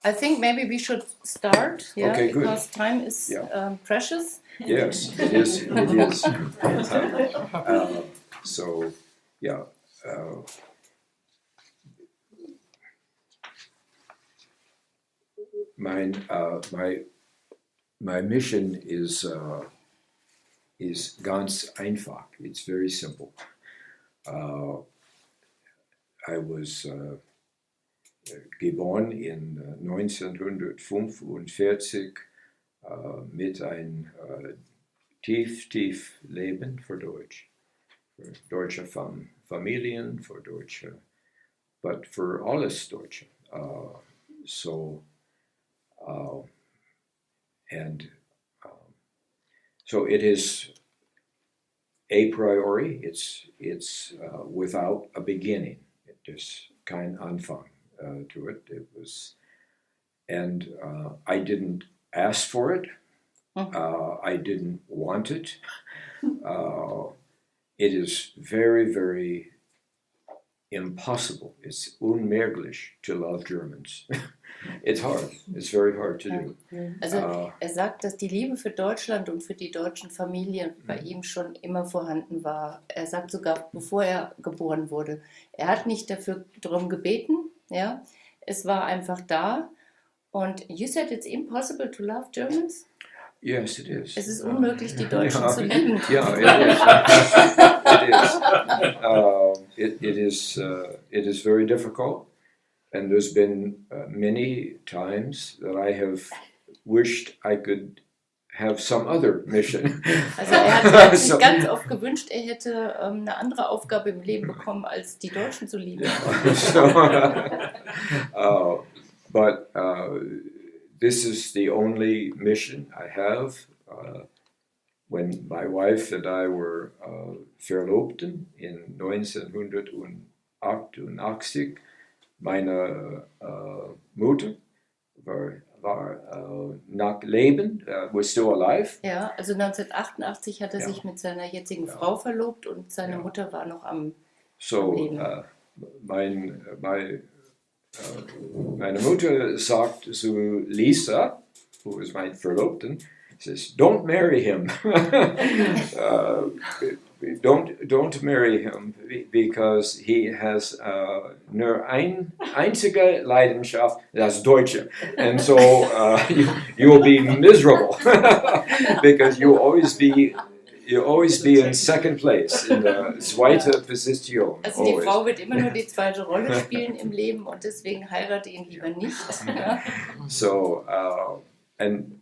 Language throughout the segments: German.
I think maybe we should start, yeah, Okay, good. because time is precious. Yes, it is. It is. So, yeah. My mission is ganz einfach. It's very simple. I was geboren in 1945 mit ein tief Leben für Deutsch. Für deutsche Familien, für deutsche, but für alles Deutsche. So it is a priori. It's without a beginning. There's kein Anfang to it. It was, and I didn't ask for it. I didn't want it. It is very, very impossible. It's unmöglich to love Germans. It's hard. It's very hard to do. Also er sagt, dass die Liebe für Deutschland und für die deutschen Familien bei ihm schon immer vorhanden war. Er sagt sogar, bevor er geboren wurde. Er hat nicht darum gebeten, ja. Es war einfach da. Und you said it's impossible to love Germans? Yes, it is. Es ist unmöglich, die Deutschen zu lieben. Yeah, it is. It is very difficult. And there's been many times that I have wished I could have some other mission. Also er hat sich ganz oft gewünscht, er hätte eine andere Aufgabe im Leben bekommen, als die Deutschen zu lieben. But this is the only mission I have. When my wife and I were verlobten in 1988, meine Mutter war noch leben, was still alive. Ja, also 1988 hat er sich mit seiner jetzigen Frau verlobt und seine Mutter war noch am Leben. Meine Mutter sagt zu Lisa, who is my Verlobten, says, "Don't marry him. Don't marry him because he has nur einzige Leidenschaft, das Deutsche, and so you will be miserable because you always be in second place, in der zweite Position. Also die Frau wird immer nur die zweite Rolle spielen im Leben und deswegen heirate ihn lieber nicht. So, and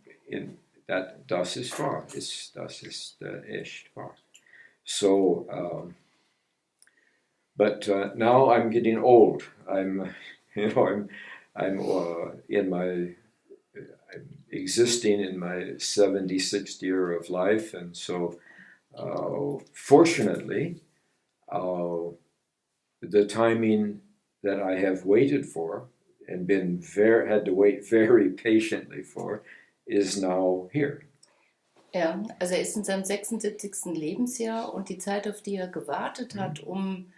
das ist wahr. Das ist echt wahr. So, but now I'm getting old. I'm existing in my 76th year of life, and so fortunately, the timing that I have waited for and had to wait very patiently for is now here. Ja, also er ist in seinem 76. Lebensjahr und die Zeit, auf die er gewartet hat, um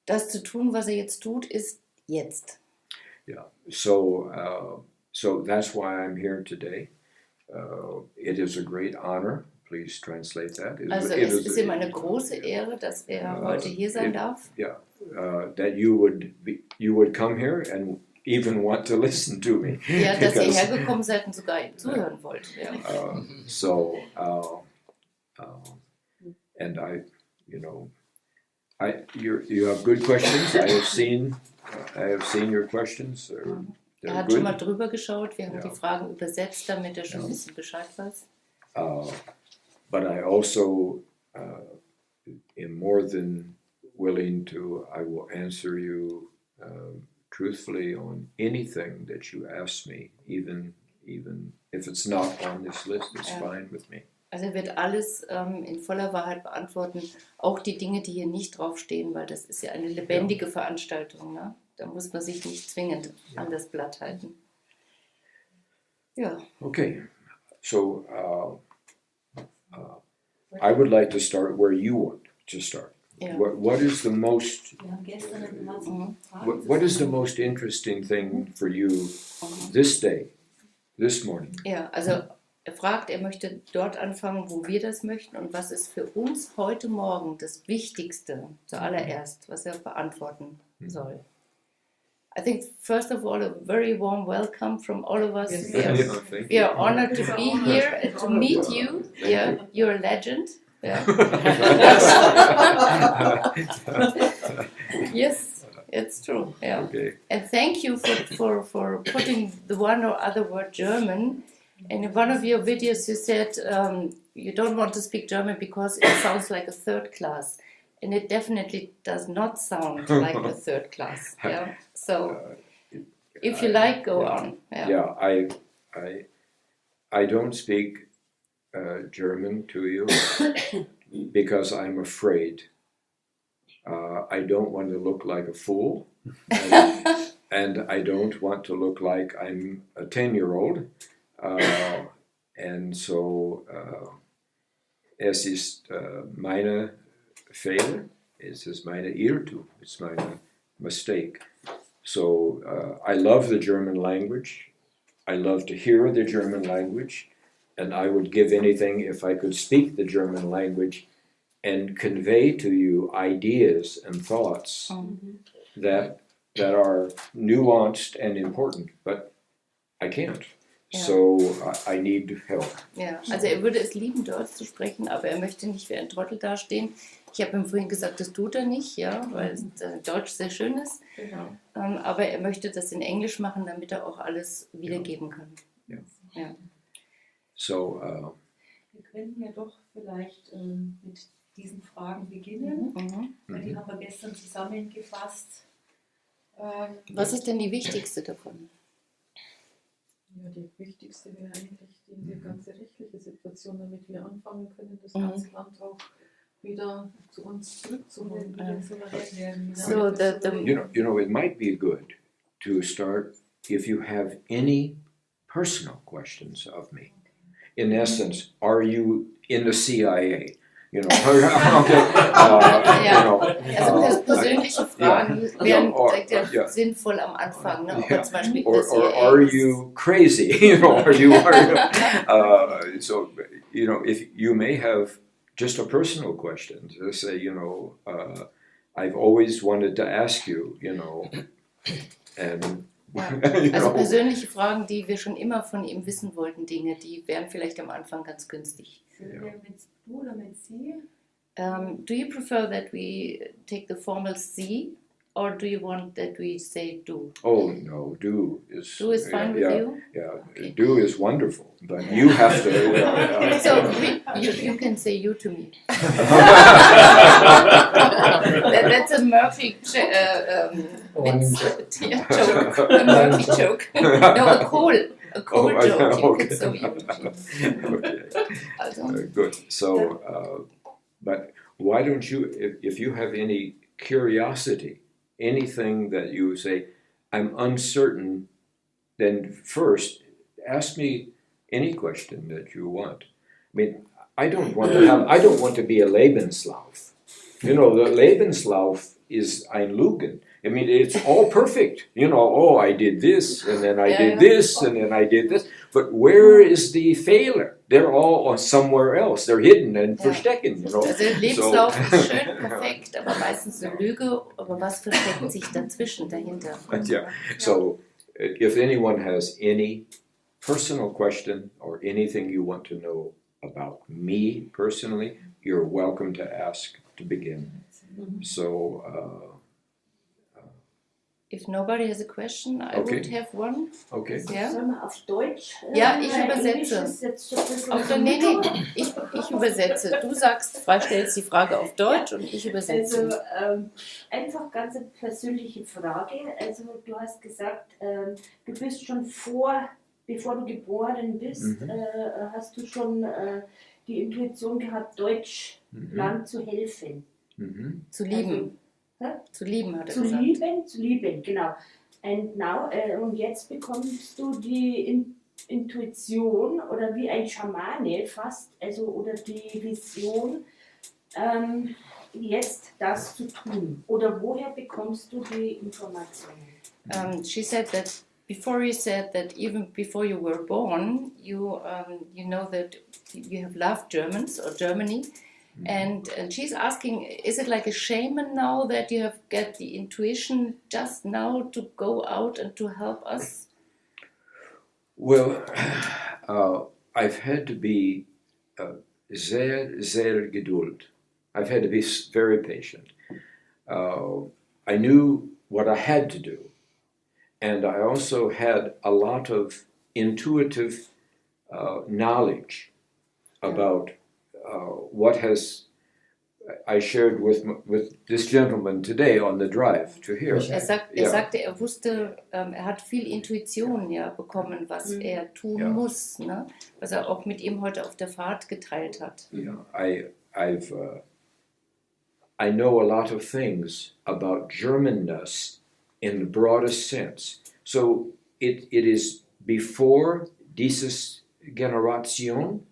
das zu tun, was er jetzt tut, ist jetzt. Yeah, so that's why I'm here today. It is a great honor. Please translate that. Also es ist ihm eine große Ehre, dass er heute hier sein darf. Yeah, that you would come here and even want to listen to me. Ja, dass ihr hergekommen seid und sogar ihm zuhören wollt. Ja. And you have good questions. I have seen your questions. Er hat schon mal drüber geschaut. Wir haben die Fragen übersetzt, damit er schon ein bisschen Bescheid weiß. But I also am more than willing to. I will answer you truthfully on anything that you ask me, even if it's not on this list, it's fine with me. Also er wird alles in voller Wahrheit beantworten, auch die Dinge, die hier nicht draufstehen, weil das ist ja eine lebendige Veranstaltung, ne? Da muss man sich nicht zwingend an das Blatt halten. Ja. Okay, so I would like to start where you want to start. Ja. What is the most Wir haben gestern eine ganze Frage what is the most interesting thing for you this day, this morning? Ja, also er fragt, er möchte dort anfangen, wo wir das möchten und was ist für uns heute Morgen das Wichtigste zuallererst, was er beantworten soll. I think first of all a very warm welcome from all of us. Yes. We are honored to be here and to meet you. Yeah, you're a legend. Yeah. Yes, it's true. Yeah. Okay. And thank you for putting the one or other word German. And in one of your videos you said you don't want to speak German because it sounds like a third class. And it definitely does not sound like a third class. Yeah. So if you like, go on. Yeah, I don't speak German to you because I'm afraid. I don't want to look like a fool, and I don't want to look like I'm a 10-year-old. And so es ist meine Fehler, es ist meine Irrtum, it's my mistake. So I love the German language. I love to hear the German language, and I would give anything if I could speak the German language and convey to you ideas and thoughts that are nuanced and important, but I can't. Ja. So I need help. Ja, also er würde es lieben, Deutsch zu sprechen, aber er möchte nicht wie ein Trottel dastehen. Ich habe ihm vorhin gesagt, das tut er nicht, ja, weil Deutsch sehr schön ist. Genau. Aber er möchte das in Englisch machen, damit er auch alles wiedergeben kann. Ja. Ja. So Wir könnten ja doch vielleicht mit diesen Fragen beginnen. Weil die haben wir gestern zusammengefasst. Was ist denn die wichtigste davon? Ja, die wichtigste wäre eigentlich die ganze rechtliche Situation, damit wir anfangen können, das ganze Land auch wieder zu uns zurückzuholen, wieder souverän werden. So you know, it might be good to start if you have any personal questions of me. In essence, are you in the CIA? You know, also persönliche Fragen wären sinnvoll am Anfang, ne? Ob zum Beispiel or are you crazy? You know, so you know, if you may have just a personal question to say, you know, I've always wanted to ask you, you know, and also persönliche Fragen, die wir schon immer von ihm wissen wollten, Dinge, die wären vielleicht am Anfang ganz günstig. Sollen wir mit du oder mit sie? Do you prefer that we take the formal Sie, or do you want that we say du? Oh no, do is Fine with you? Yeah, Okay. do is wonderful, but you have to. So you can say you to me. That's a Murphy joke. A Murphy joke. No, a Kohl joke. You could say you. Okay. Good. So, but why don't you, if you have any curiosity, anything that you say, I'm uncertain, then first ask me any question that you want. I mean, I don't want to be a Lebenslauf. You know, the Lebenslauf is ein Lügen. I mean, it's all perfect. You know, oh, I did this, and then I did this, and then I did this. But where is the failure? They're all somewhere else. They're hidden and verstecken. You know? Also Lebenslauf ist schön, perfekt, aber meistens eine Lüge. Aber was versteckt sich dazwischen, dahinter? Yeah. So, if anyone has any personal question or anything you want to know about me personally, you're welcome to ask to begin. So, if nobody has a question, I would have one. Okay. Ja? Sollen wir auf Deutsch? Ja, ich übersetze. Ich übersetze. Du stellst die Frage auf Deutsch und ich übersetze. Also einfach ganz eine persönliche Frage. Also du hast gesagt, du bist schon bevor du geboren bist, hast du schon die Intuition gehabt, Deutschland zu helfen. Zu lieben. Zu lieben, hat er zu gesagt. Zu lieben, genau. Und jetzt bekommst du die Intuition oder wie ein Schamane fast, also oder die Vision, jetzt das zu tun? Oder woher bekommst du die Informationen? She said that before you said that even before you were born, you know that you have loved Germans or Germany. And she's asking, is it like a shaman now that you have got the intuition just now to go out and to help us? Well, I've had to be sehr geduld. I've had to be very patient. I knew what I had to do. And I also had a lot of intuitive knowledge about what I shared with this gentleman today on the drive to here. Er sagte, er wusste, er hat viel Intuition bekommen, was er tun muss, ne? Was er auch mit ihm heute auf der Fahrt geteilt hat. Yeah, I know a lot of things about Germanness in the broadest sense. So it is before dieses Generation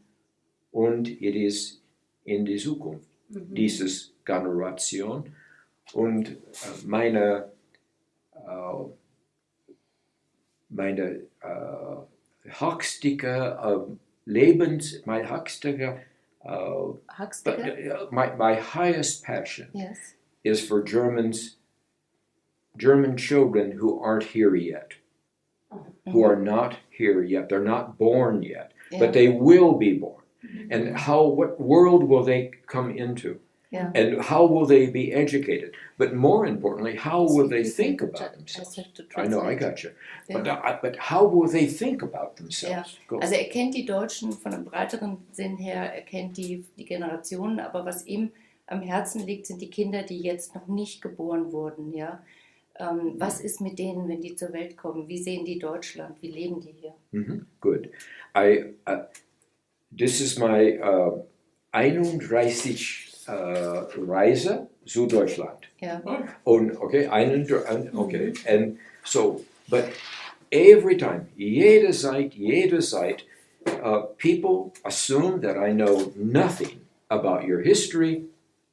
und it is in die Zukunft. Dieses Generation und meine höchste my highest passion is for German children who aren't here yet, who are not here yet. They're not born yet, but they will be born. And what world will they come into? Yeah. And how will they be educated? But more importantly, how will they think about themselves? I know, I got you. Yeah. But how will they think about themselves? Ja. Also er kennt die Deutschen von einem breiteren Sinn her, er kennt die Generationen, aber was ihm am Herzen liegt, sind die Kinder, die jetzt noch nicht geboren wurden. Ja? Was ist mit denen, wenn die zur Welt kommen? Wie sehen die Deutschland? Wie leben die hier? Good. This is my 31 Reise zu Deutschland. Ja. Und okay, and so, but every time, jede Zeit, people assume that I know nothing about your history,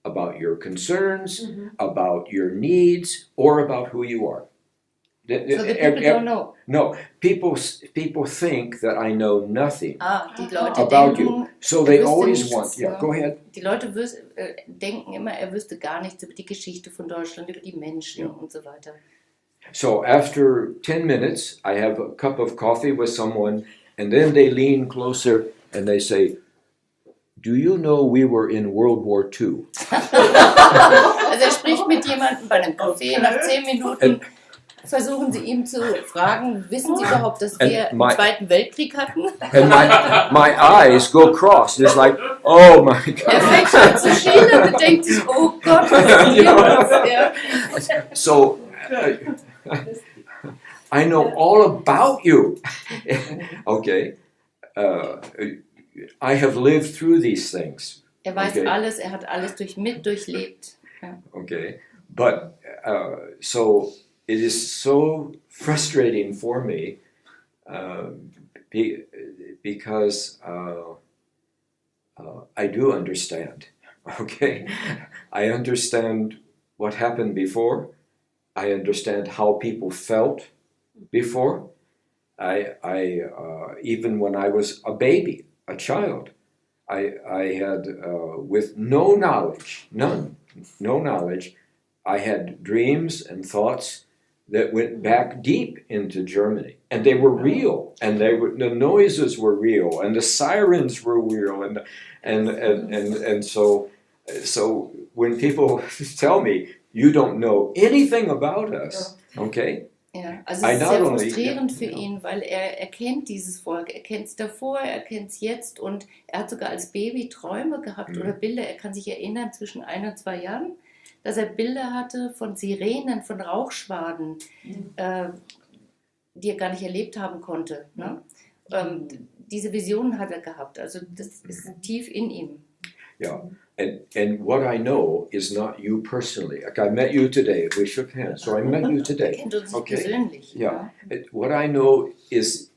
about your concerns, about your needs, or about who you are. So the people don't know. No, people think that I know nothing Die Leute about denken, you. So they always nichts, want. Yeah, ne? go ahead. Die Leute denken immer, er wüsste gar nichts über die Geschichte von Deutschland, über die Menschen und so weiter. So after 10 minutes, I have a cup of coffee with someone, and then they lean closer and they say, "Do you know we were in World War II?" Also er spricht mit jemandem bei einem Kaffee, nach 10 Minuten versuchen sie ihm zu fragen, wissen Sie überhaupt, dass wir den Zweiten Weltkrieg hatten? And my eyes go cross. It's like, oh my God. Er fängt an zu schielen und denkt sich, oh Gott, was ist hier? So, I know all about you. Okay. I have lived through these things. Er weiß alles, er hat alles durchlebt. Ja. Okay. But, so, it is so frustrating for me because I do understand, okay? I understand what happened before. I understand how people felt before. I even when I was a baby, a child, I had, with no knowledge, no knowledge, I had dreams and thoughts that went back deep into Germany, and they were real, and the noises were real, and the sirens were real, and so when people tell me you don't know anything about us, okay? Ja, also es ist sehr frustrierend für ihn, weil er kennt dieses Volk, er kennt es davor, er kennt es jetzt und er hat sogar als Baby Träume gehabt oder Bilder, er kann sich erinnern zwischen 1 und 2 Jahren, dass er Bilder hatte von Sirenen, von Rauchschwaden, die er gar nicht erlebt haben konnte. Ne? Diese Visionen hat er gehabt, also das ist tief in ihm. Yeah, and what I know is not you personally. Like I met you today, we shook hands, so I met you today. Er kennt uns persönlich. Yeah, what I know is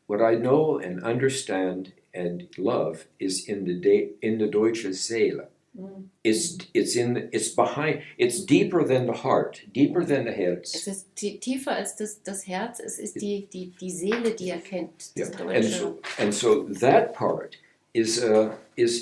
what I know and understand and love is in the deutsche Seele. It's behind. It's deeper than the heart, deeper than the Herz. Es ist tiefer als das Herz, es ist die Seele, die er kennt, das Yeah. Deutsche. And so that part is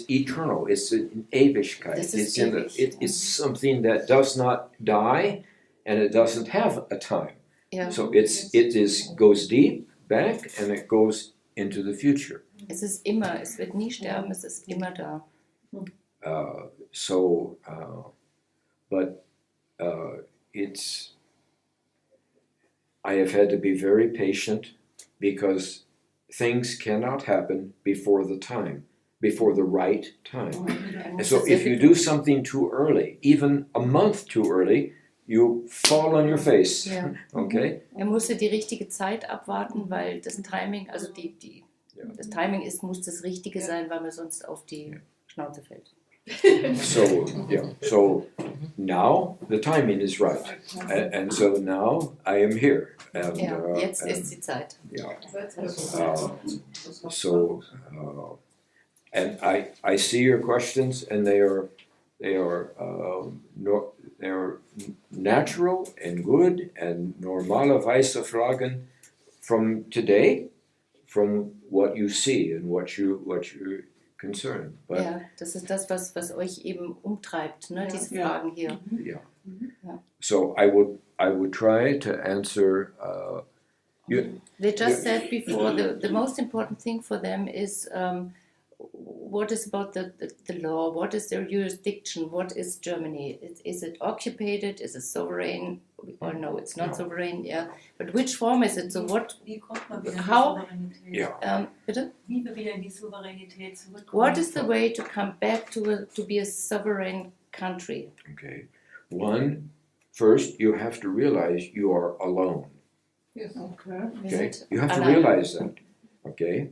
eternal. It's an Ewigkeit. Das ist It's something that does not die, and it doesn't have a time. Ja. So goes deep back, and it goes into the future. Es ist immer, es wird nie sterben, es ist immer da. I have had to be very patient because things cannot happen before the right time. And so if you do something too early, even a month too early, you fall on your face. Ja. Okay? Musste die richtige Zeit abwarten, weil das Timing, also das Timing muss das Richtige sein, weil man sonst auf die Schnauze fällt. So now the timing is right, and so now I am here. And, jetzt ist die Zeit. And I see your questions, and they are natural and good and normalerweise Fragen from today, from what you see and what you're concerned. But, ja, das ist das, was euch eben umtreibt, ne? Diese Fragen hier. Yeah. So I would try to answer. They just said before the most important thing for them is what is about the law, what is their jurisdiction, what is Germany? Is it occupied? Is it sovereign? Or no, it's not sovereign. Yeah, but which form is it? So what? Wie kommt man wieder in die How? Souveränität? Bitte? Wie wir wieder in die Souveränität zurückkommen? What is the way to come back to be a sovereign country? Okay. First, you have to realize you are alone. Yes. Okay, you have to realize that. Okay,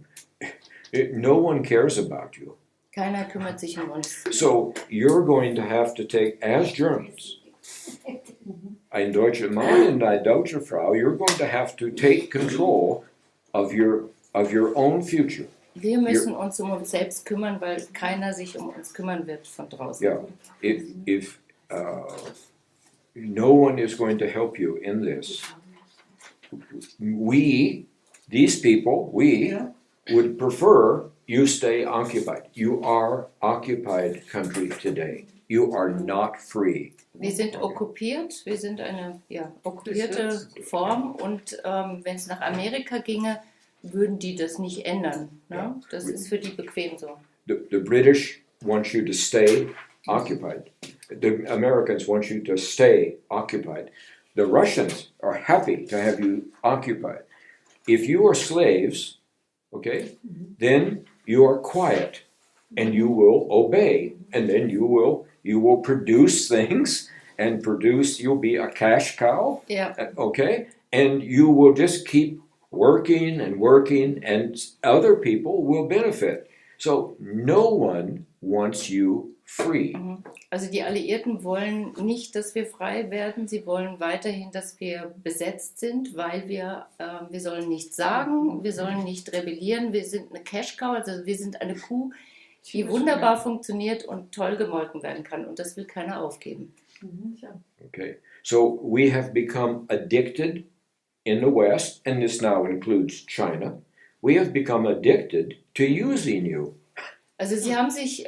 no one cares about you. Keiner kümmert sich um uns. So you're going to have to take, as Germans, ein deutscher Mann und eine deutsche Frau, you're going to have to take control of your own future. Wir müssen uns um uns selbst kümmern, weil keiner sich um uns kümmern wird von draußen. Yeah, if no one is going to help you in this. These people, would prefer you stay occupied. You are occupied country today. You are not free. Wir sind okkupiert, wir sind eine okkupierte Form und wenn es nach Amerika ginge, würden die das nicht ändern. Ne? Das ist für die bequem so. The British want you to stay occupied. The Americans want you to stay occupied. The Russians are happy to have you occupied. If you are slaves, okay, then you are quiet and you will obey, and then you will produce things and you'll be a cash cow, okay, and you will just keep working and other people will benefit. So no one wants you free. Also die Alliierten wollen nicht, dass wir frei werden, sie wollen weiterhin, dass wir besetzt sind, weil wir sollen nichts sagen, wir sollen nicht rebellieren, wir sind eine Cash-Cow, also wir sind eine Kuh, die wunderbar funktioniert und toll gemolken werden kann und das will keiner aufgeben. Okay, so we have become addicted in the West, and this now includes China. We have become addicted to using you. Also sie haben sich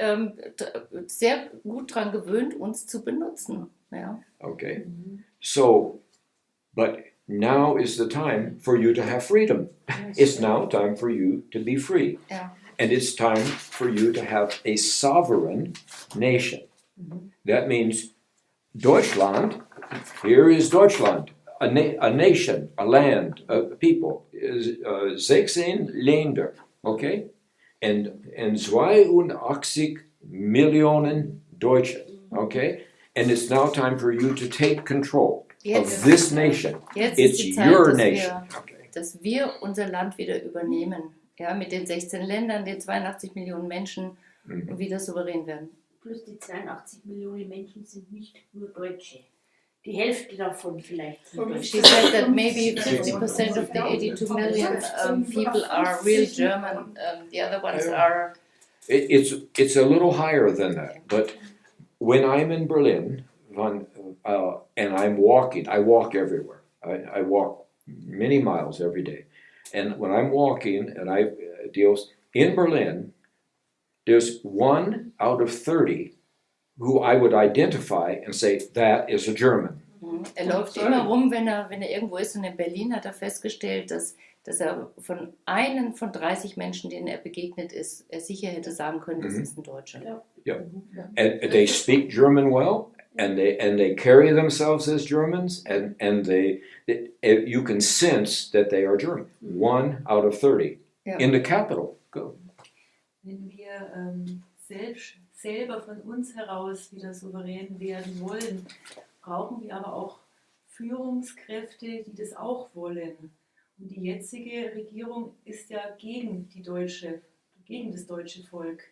sehr gut daran gewöhnt, uns zu benutzen. Ja. Okay, so, but now is the time for you to have freedom. It's now time for you to be free. Ja. And it's time for you to have a sovereign nation. That means Deutschland, here is Deutschland, a nation, a land, a people, 16 Länder, okay? And 82 Millionen Deutsche, okay? And it's now time for you to take control of this nation. Jetzt It's ist die Zeit, your nation. dass wir unser Land wieder übernehmen. Ja, mit den 16 Ländern, den 82 Millionen Menschen und wieder souverän werden. Plus die 82 Millionen Menschen sind nicht nur Deutsche. Die Hälfte davon vielleicht sind Deutsche. She said that maybe 50% of the 82 million people are real German. The other ones are... It's a little higher than that, but when I'm in Berlin, and I'm walking, I walk everywhere. I walk many miles every day. And when I'm walking, and deals in Berlin, there's 1 out of 30 who I would identify and say, that is a German. Läuft immer rum, wenn er irgendwo ist, und in Berlin hat er festgestellt, dass er von einem von 30 Menschen, denen er begegnet ist, er sicher hätte sagen können, das ist ein Deutscher. Yeah. And they speak German well, and they carry themselves as Germans, and you can sense that they are German. 1 out of 30 in the capital. Go. Wenn wir selber von uns heraus wieder souverän werden wollen, brauchen wir aber auch Führungskräfte, die das auch wollen. Und die jetzige Regierung ist ja gegen das deutsche Volk.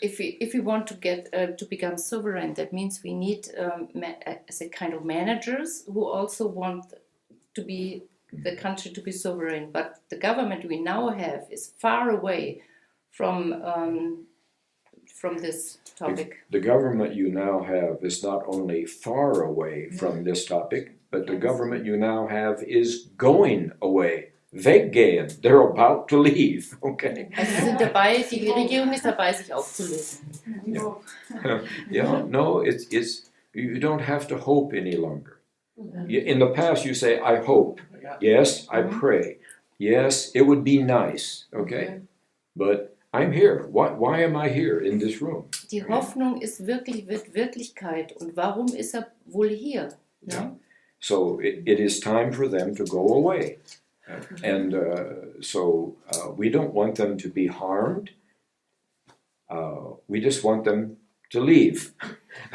If we want to get to become sovereign, that means we need as a kind of managers who also want to be the country to be sovereign. But the government we now have is far away from this topic. The government you now have is not only far away from this topic, but the government you now have is going away. Weggehen. They're about to leave. Okay. Also sie sind dabei, die Regierung ist dabei, sich aufzulösen. Yeah. No, it's you don't have to hope any longer. In the past, you say, I hope. Yes, I pray. Yes, it would be nice. Okay, but I'm here. Why am I here in this room? Die Hoffnung wird Wirklichkeit. Und warum ist er wohl hier? Yeah. So it is time for them to go away. And so we don't want them to be harmed. We just want them to leave.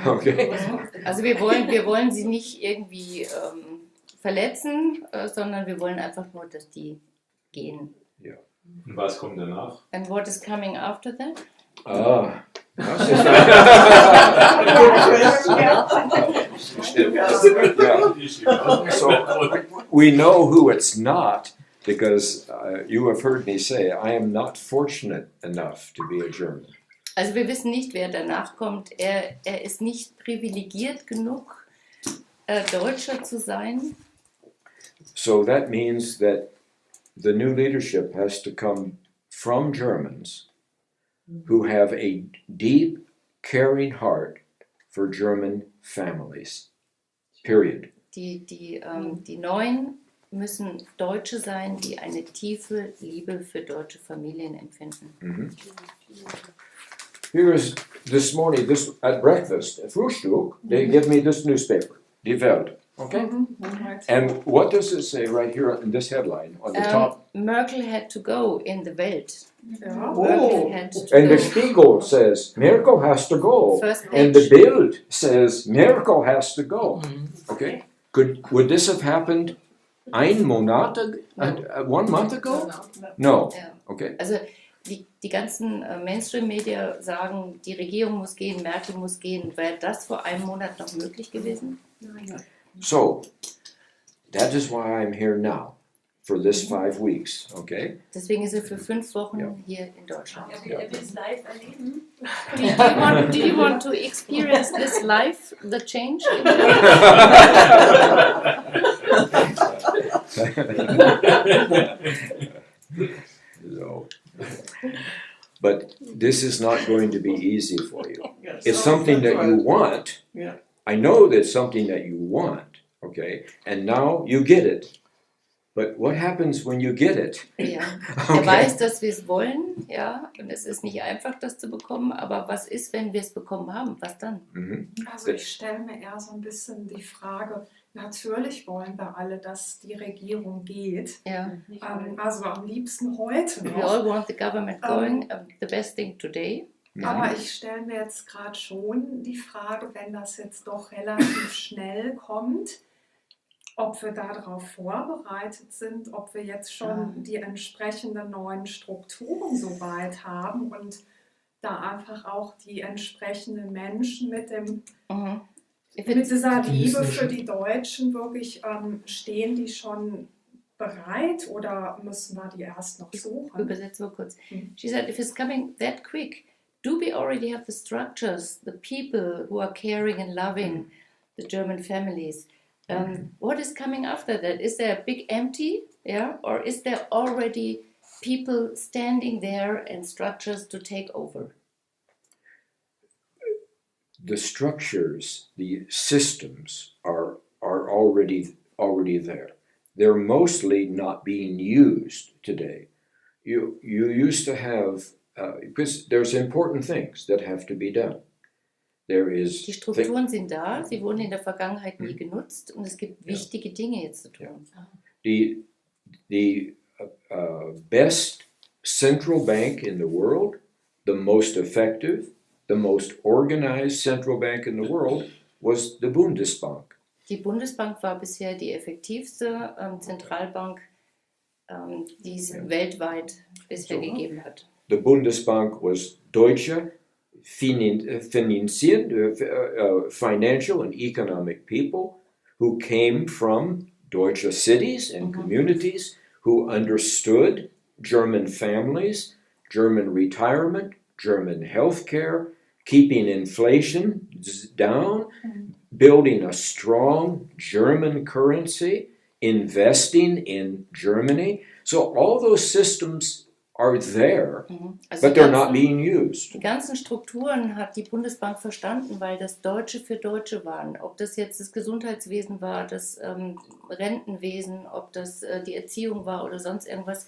Okay? Also wir wollen sie nicht irgendwie verletzen, sondern wir wollen einfach nur, dass die gehen. Yeah. Und was kommt danach? And what is coming after that? Das ist So we know who it's not, because you have heard me say, I am not fortunate enough to be a German. Also wir wissen nicht, wer danach kommt. Er ist nicht privilegiert genug, Deutscher zu sein. So that means that the new leadership has to come from Germans who have a deep, caring heart for German families. Period. Die Neuen müssen Deutsche sein, die eine tiefe Liebe für deutsche Familien empfinden. Mm-hmm. Here's this morning, at breakfast, at Frühstück, they give me this newspaper, Die Welt. Okay? And what does it say right here in this headline on the top? Merkel had to go in the Welt. Oh. Had to And go. the Spiegel says Merkel has to go. First And page. the Bild says Merkel has to go. Okay? Would this have happened 1 month ago? No. Ja. Okay. Also die ganzen Mainstream-Media sagen, die Regierung muss gehen, Merkel muss gehen. Wäre das vor einem Monat noch möglich gewesen? So, that is why I'm here now, for this 5 weeks, okay? Deswegen ist er für 5 Wochen Ja. hier in Deutschland. Er will es live erleben. Do you want to experience this live, the change? So, but this is not going to be easy for you. It's something that you want. Yeah. I know that's something that you want, okay? And now you get it. But what happens when you get it? Ja. Er weiß, dass wir es wollen, ja, und es ist nicht einfach, das zu bekommen, aber was ist, wenn wir es bekommen haben? Was dann? Mhm. Also ich stelle mir eher so ein bisschen die Frage, natürlich wollen wir alle, dass die Regierung geht. Ja. Also am liebsten heute We all noch. want the government going, the best thing today. Aber ich stelle mir jetzt gerade schon die Frage, wenn das jetzt doch relativ schnell kommt, ob wir darauf vorbereitet sind, ob wir jetzt schon die entsprechenden neuen Strukturen soweit haben und da einfach auch die entsprechenden Menschen mit dieser Liebe für die Deutschen wirklich stehen, die schon bereit, oder müssen wir die erst noch suchen? Übersetze mal kurz. She said, if it's coming that quick, do we already have the structures, the people who are caring and loving the German families? What is coming after that? Is there a big empty, yeah, or is there already people standing there and structures to take over? The structures, the systems are already there. They're mostly not being used today. You used to have, because there's important things that have to be done. There is Die Strukturen sind da, sie wurden in der Vergangenheit nie genutzt und es gibt wichtige Dinge jetzt zu tun. the best central bank in the world, the most effective, the most organized central bank in the world was the Bundesbank. Die Bundesbank war bisher die effektivste Zentralbank, die es weltweit bisher gegeben hat. The Bundesbank was deutsche, financial and economic people who came from deutsche cities and communities, who understood German families, German retirement, German healthcare, keeping inflation down, building a strong German currency, investing in Germany. So all those systems are there, Also but they're not being used. Die ganzen Strukturen hat die Bundesbank verstanden, weil das Deutsche für Deutsche waren. Ob das jetzt das Gesundheitswesen war, das Rentenwesen, ob das die Erziehung war oder sonst irgendwas,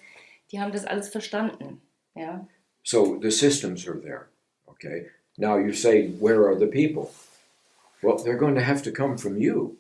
die haben das alles verstanden. Ja? So the systems are there, okay? Now you say, where are the people? Well, they're going to have to come from you.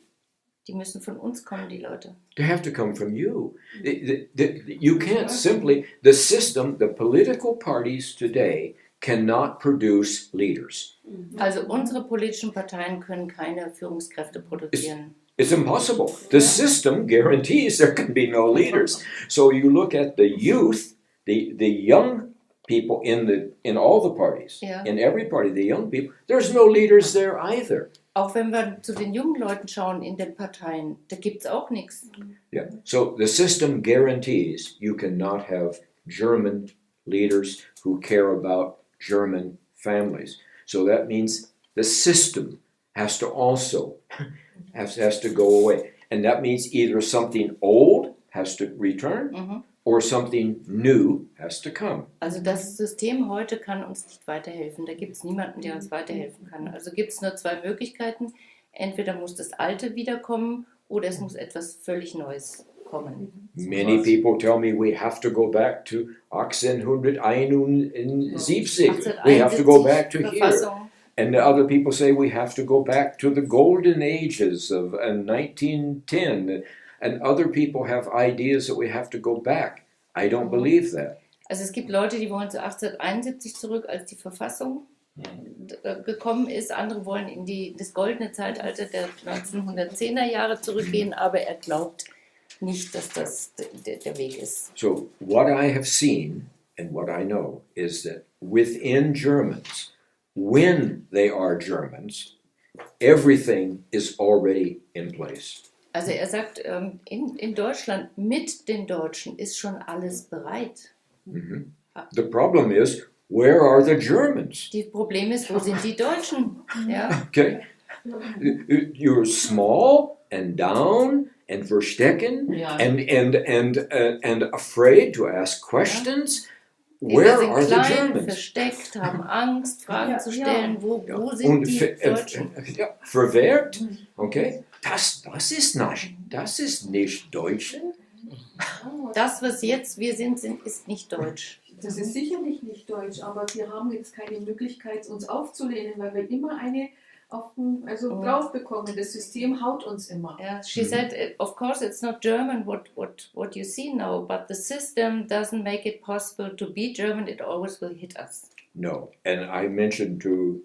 Die müssen von uns kommen, die Leute. They have to come from you. You can't simply, the system, the political parties today cannot produce leaders. Also unsere politischen Parteien können keine Führungskräfte produzieren. It's impossible. The system guarantees there can be no leaders. So you look at the youth, the young people in all the parties, in every party, the young people, there's no leaders there either. Auch wenn wir zu den jungen Leuten schauen in den Parteien, da gibt es auch nichts. Yeah. So the system guarantees you cannot have German leaders who care about German families. So that means the system has to also has to go away. And that means either something old has to return or something new has to come. Also das System heute kann uns nicht weiterhelfen. Da gibt es niemanden, der uns weiterhelfen kann. Also gibt es nur zwei Möglichkeiten. Entweder muss das Alte wiederkommen oder es muss etwas völlig Neues kommen. Many people tell me we have to go back to 1871. We have to go back to here. And the other people say we have to go back to the golden ages of 1910. And other people have ideas that we have to go back. I don't believe that. Also es gibt Leute, die wollen zu 1871 zurück, als die Verfassung gekommen ist. Andere wollen in das goldene Zeitalter der 1910er Jahre zurückgehen, aber er glaubt nicht, dass das der Weg ist. So what I have seen and what I know is that within Germans, when they are Germans, everything is already in place. Also er sagt, in Deutschland mit den Deutschen ist schon alles bereit. The problem is, where are the Germans? Das Problem ist, wo sind die Deutschen? Ja? Okay, you're small and down and verstecken and afraid to ask questions. Where are the klein, Germans? Versteckt, haben Angst, Fragen zu stellen. Wo sind die Deutschen? Verwehrt, okay. Das ist nicht Deutsch. Das, was jetzt wir sind, ist nicht deutsch. Das ist sicherlich nicht deutsch, aber wir haben jetzt keine Möglichkeit, uns aufzulehnen, weil wir immer eine drauf bekommen. Das System haut uns immer. Yeah, she said, of course it's not German what you see now, but the system doesn't make it possible to be German. It always will hit us. No, and I mentioned to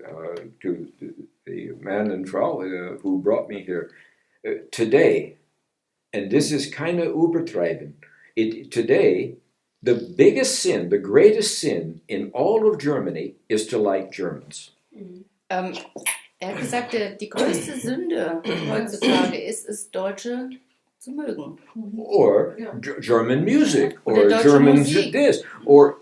the man and Frau who brought me here today, and this is kind of übertrieben. Today, the biggest sin, the greatest sin in all of Germany is to like Germans. Er hat gesagt, die größte Sünde heutzutage ist es, Deutsche zu mögen. Or German music, or Deutsche German Musik. this, or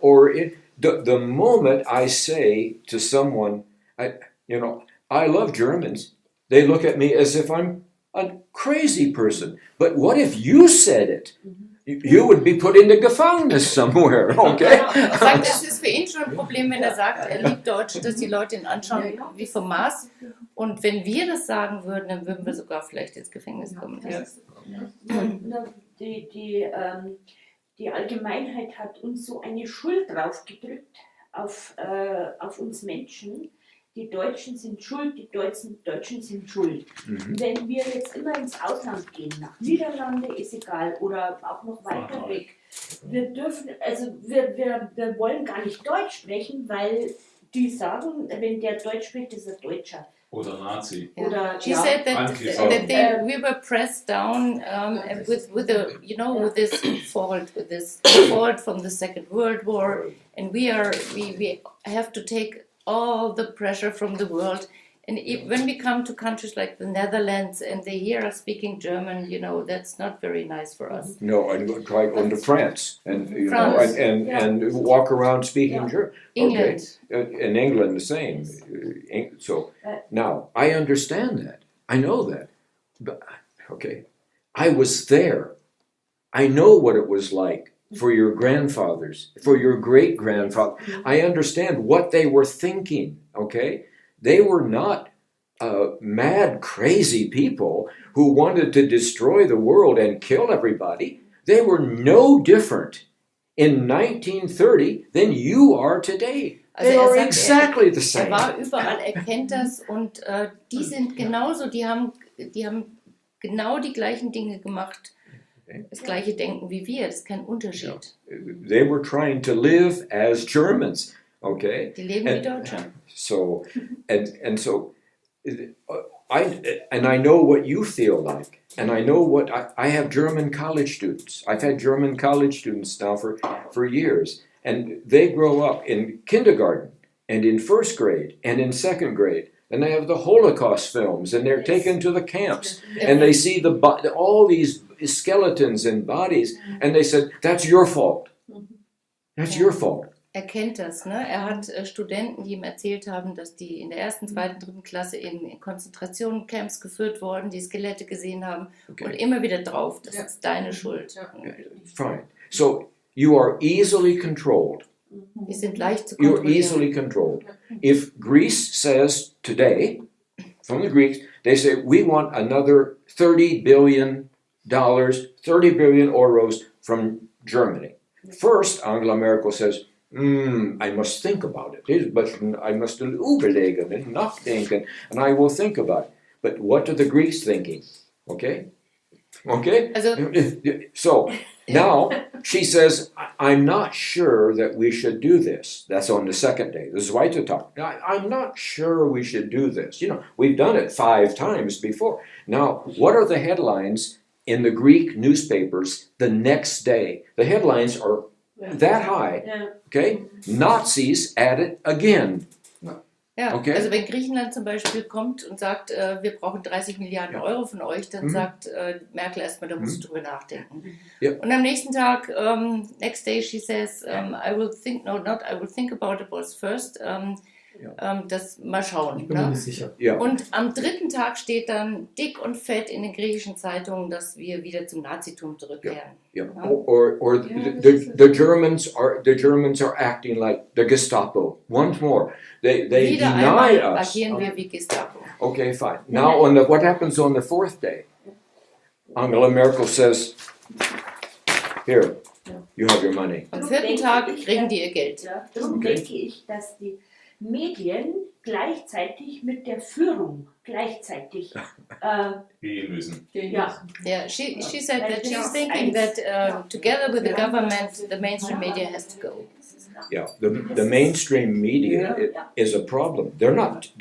the moment I say to someone, I love Germans, they look at me as if I'm a crazy person. But what if you said it? You would be put into Gefängnis somewhere, okay? Er sagt, es ist für ihn schon ein Problem, wenn er sagt, er liebt Deutsch, dass die Leute ihn anschauen wie vom Mars. Und wenn wir das sagen würden, dann würden wir sogar vielleicht ins Gefängnis kommen. Ja. Die Allgemeinheit hat uns so eine Schuld draufgedrückt auf uns Menschen. Die Deutschen sind schuld, die Deutschen sind schuld. Wenn wir jetzt immer ins Ausland gehen, nach Niederlande, ist egal, oder auch noch weiter weg, wir wollen gar nicht Deutsch sprechen, weil die sagen, wenn der Deutsch spricht, ist er Deutscher. Oder Nazi. Yeah. Oder, She said that we were pressed down with this fault from the Second World War, and we have to take all the pressure from the world. And when we come to countries like the Netherlands and they hear us speaking German, that's not very nice for us. No, and try going to France and and walk around speaking German. England. Okay. In England, the same. So now I understand that. I know that. But, okay, I was there. I know what it was like for your grandfathers, for your great grandfather. I understand what they were thinking. Okay. They were not mad, crazy people who wanted to destroy the world and kill everybody. They were no different in 1930 than you are today. They are exactly the same. War überall, kennt das und die sind genauso, die haben genau die gleichen Dinge gemacht, das gleiche Denken wie wir, das ist kein Unterschied. They were trying to live as Germans. Okay. Die leben wie Deutsche. So, I know what you feel like, and I know what I have German college students. I've had German college students now for years, and they grow up in kindergarten and in first grade and in second grade, and they have the Holocaust films, and they're taken to the camps, and they see all these skeletons and bodies, and they said, "That's your fault. That's your fault." Er kennt das, ne? Er hat Studenten, die ihm erzählt haben, dass die in der ersten, zweiten, dritten Klasse in Konzentrationscamps geführt wurden, die Skelette gesehen haben und immer wieder drauf, das ist deine Schuld. Fine. So you are easily controlled. Wir sind leicht zu You're kontrollieren. easily controlled. If Greece says today, from the Greeks, they say we want another $30 billion, 30 billion euros from Germany. First, Angela Merkel says, I must think about it. But I must überlegen and nachdenken, and I will think about it. But what are the Greeks thinking? Okay? So now she says, I'm not sure that we should do this. That's on the second day. The zweite Tag. I'm not sure we should do this. We've done it 5 times before. Now, what are the headlines in the Greek newspapers the next day? The headlines are that high. Okay? Nazis at it again. Ja, okay? Also wenn Griechenland zum Beispiel kommt und sagt, wir brauchen 30 Milliarden Euro von euch, dann sagt Merkel erstmal, da musst du drüber nachdenken. Und am nächsten Tag, next day she says, I will think about it first. Das mal schauen. Ich bin mir nicht sicher. Ja. Und am 3. Tag steht dann dick und fett in den griechischen Zeitungen, dass wir wieder zum Nazitum zurückkehren. Yeah. Or the Germans are acting like the Gestapo. Once more, they Wieder deny einmal us. agieren wir wie Gestapo. Okay, fine. Now, what happens on the 4th day? Angela Merkel says, "Here, you have your money." Am 4. Tag kriegen die ihr Geld. Ja, darum denke ich, dass die Medien gleichzeitig mit der Führung gehen müssen. Ja. Yeah, she said that she's thinking that together with the government, the mainstream media has to go. Yeah, the mainstream media is a problem. They're not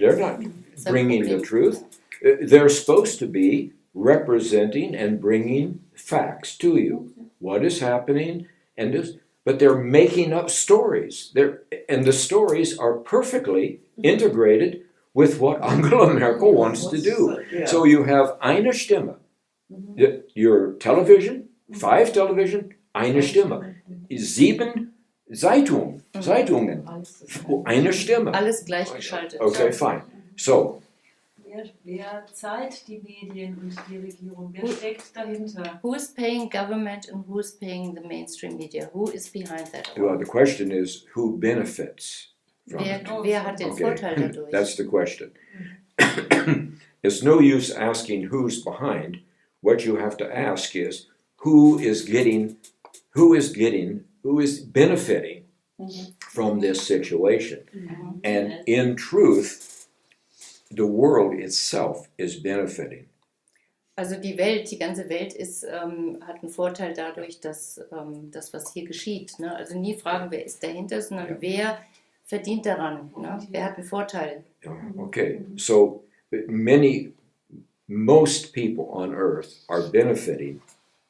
bringing the truth. They're supposed to be representing and bringing facts to you. What is happening and this. But they're making up stories. And the stories are perfectly integrated with what Angela Merkel wants to do. So you have eine Stimme. Your television, 5 television, eine Stimme. Zeitungen. Eine Stimme. Alles gleichgeschaltet. Okay, fine. So, Wer zahlt die Medien und die Regierung? Wer steckt dahinter? Who is paying government and who is paying the mainstream media? Who is behind that? well, the question is, who benefits from it? Wer hat den Vorteil dadurch? That's the question. It's no use asking who's behind. What you have to ask is who is benefiting from this situation. And in truth, the world itself is benefiting. Also die Welt, die ganze Welt hat einen Vorteil dadurch, dass das, was hier geschieht. Ne? Also nie fragen, wer ist dahinter, sondern wer verdient daran. Ne? Wer hat einen Vorteil? Okay, so most people on earth are benefiting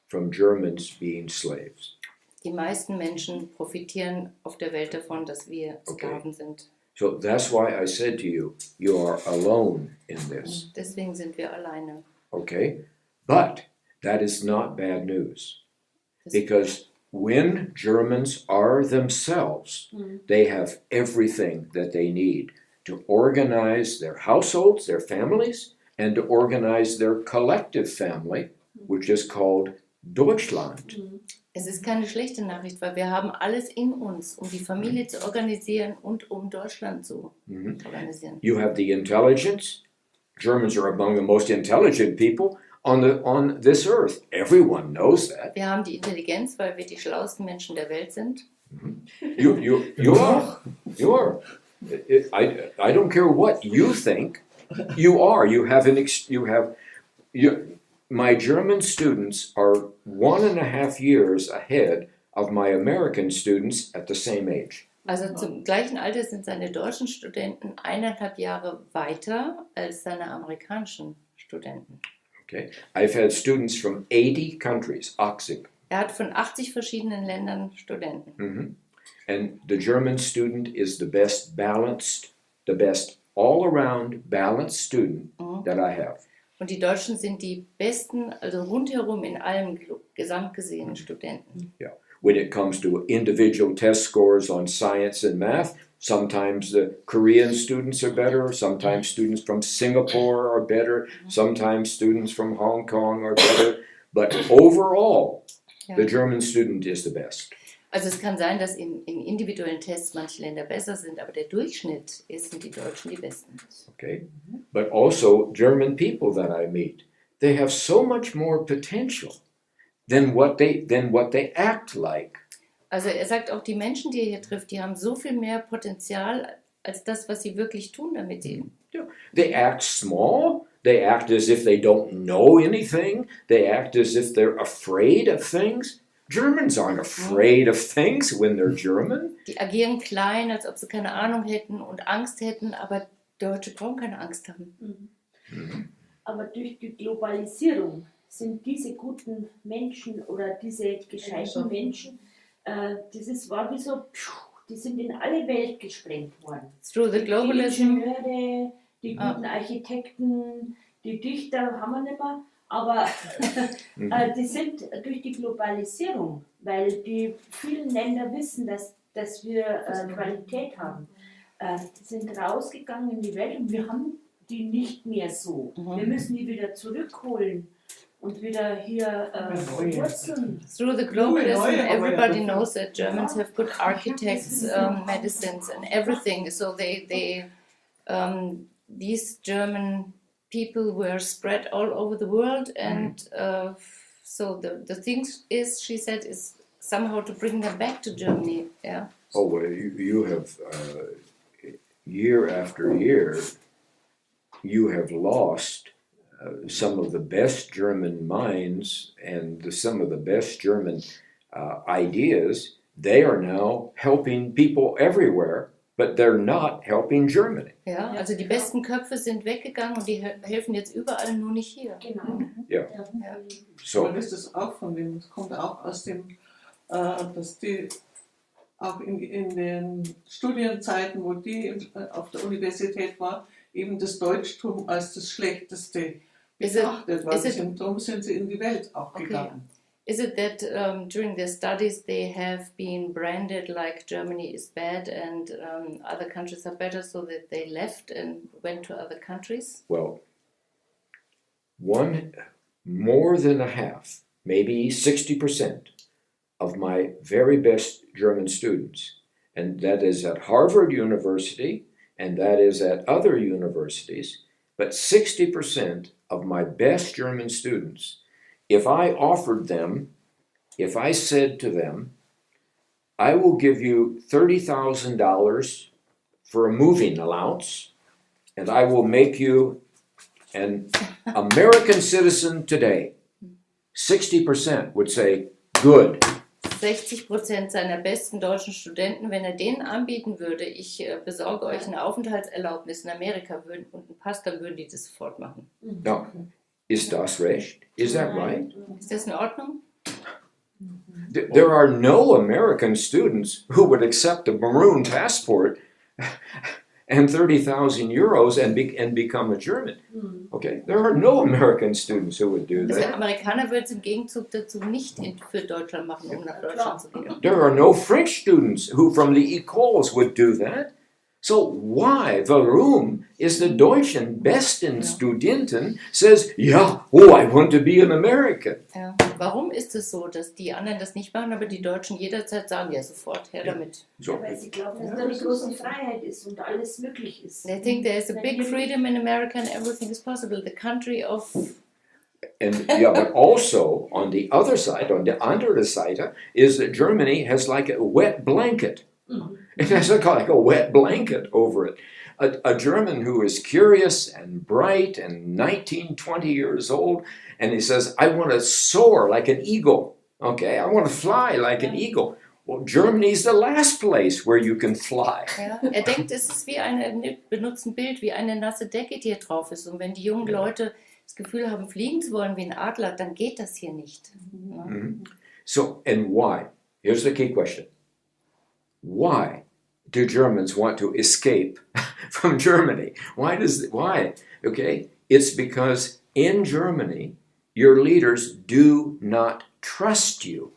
from Germans being slaves. Die meisten Menschen profitieren auf der Welt davon, dass wir Sklaven sind. So that's why I said to you, you are alone in this. Deswegen sind wir alleine. Okay? But that is not bad news. Because when Germans are themselves, they have everything that they need to organize their households, their families, and to organize their collective family, which is called Deutschland. Es ist keine schlechte Nachricht, weil wir haben alles in uns, um die Familie zu organisieren und um Deutschland zu organisieren. You have the intelligence. Germans are among the most intelligent people on this earth. Everyone knows that. Wir haben die Intelligenz, weil wir die schlauesten Menschen der Welt sind. You are. You are. I don't care what you think. You are. My German students are 1.5 years ahead of my American students at the same age. Also zum gleichen Alter sind seine deutschen Studenten 1,5 Jahre weiter als seine amerikanischen Studenten. Okay. I've had students from 80 countries, 80. Hat von 80 verschiedenen Ländern Studenten. And the German student is the best balanced, the best all-around balanced student that I have. Und die Deutschen sind die besten, also rundherum in allem gesamt gesehen Studenten. Yeah. When it comes to individual test scores on science and math, sometimes the Korean students are better, sometimes students from Singapore are better, sometimes students from Hong Kong are better, but overall, the German student is the best. Also es kann sein, dass in individuellen Tests manche Länder besser sind, aber der Durchschnitt sind die Deutschen die Besten. Okay, but also German people that I meet, they have so much more potential than what they act like. Also er sagt auch, die Menschen, die er hier trifft, die haben so viel mehr Potenzial als das, was sie wirklich tun, damit sie. They act small. They act as if they don't know anything. They act as if they're afraid of things. Germans aren't afraid of things when they're German. Die agieren klein, als ob sie keine Ahnung hätten und Angst hätten, aber Deutsche brauchen keine Angst haben. Aber durch die Globalisierung sind diese guten Menschen oder diese gescheiten Menschen, war wie so, die sind in alle Welt gesprengt worden. Through the globalism. Die Ingenieure, die guten Architekten, die Dichter haben wir nicht mehr. Aber die sind durch die Globalisierung, weil die vielen Länder wissen, dass wir Qualität haben, sind rausgegangen in die Welt und wir haben die nicht mehr so. Wir müssen die wieder zurückholen und wieder hier wurzeln. Through the globalism, everybody knows that Germans have good architects, medicines and everything. So these German people were spread all over the world, and so the thing is, she said, is somehow to bring them back to Germany. Yeah. Oh well, you have year after year, you have lost some of the best German minds and some of the best German ideas. They are now helping people everywhere. But they're not helping Germany. Ja, also die besten Köpfe sind weggegangen und die helfen jetzt überall, nur nicht hier. Genau. Yeah. So. Man ist es auch von dem, es kommt auch aus dem, dass die auch in den Studienzeiten, wo die auf der Universität war, eben das Deutschtum als das Schlechteste betrachtet war. Darum sind sie in die Welt auch gegangen. Is it that during their studies they have been branded like Germany is bad and other countries are better, so that they left and went to other countries? Well, more than a half, maybe 60% of my very best German students, and that is at Harvard University, and that is at other universities, but 60% of my best German students, if I said to them, I will give you $30,000 for a moving allowance, and I will make you an American citizen today, 60% would say, good. 60% seiner besten deutschen Studenten, wenn denen anbieten würde, ich besorge euch eine Aufenthaltserlaubnis in Amerika und einen Pass, dann würden die das sofort machen. Now, is das recht? Is that right? Ist das in Ordnung? There are no American students who would accept a maroon passport and 30,000 euros and become a German. Okay, there are no American students who would do Also that. Amerikaner würden es im Gegenzug dazu nicht für Deutschland machen, um nach Deutschland zu gehen. There are no French students who from the Écoles would do that. So why, warum is the deutschen besten Studenten says, ja, oh, I want to be an American? Ja. Warum ist es so, dass die anderen das nicht machen, aber die Deutschen jederzeit sagen, ja sofort, her damit? So, Weil sie glauben, dass da eine große Freiheit ist und alles möglich ist. They think there is a big freedom in America and everything is possible. The country of... and yeah, but also on the other side, on the andere Seite, is that Germany has like a wet blanket. It has like a wet blanket over it. A German who is curious and bright and 19, 20 years old, and he says, I want to soar like an eagle. Okay, I want to fly like an eagle. Well, Germany is the last place where you can fly. Ja, denkt, es ist wie benutzt ein Bild, wie eine nasse Decke, die hier drauf ist. Und wenn die jungen Leute das Gefühl haben, fliegen zu wollen wie ein Adler, dann geht das hier nicht. Ja. So, and why? Here's the key question. Why do Germans want to escape from Germany? Why? Okay, it's because in Germany, your leaders do not trust you.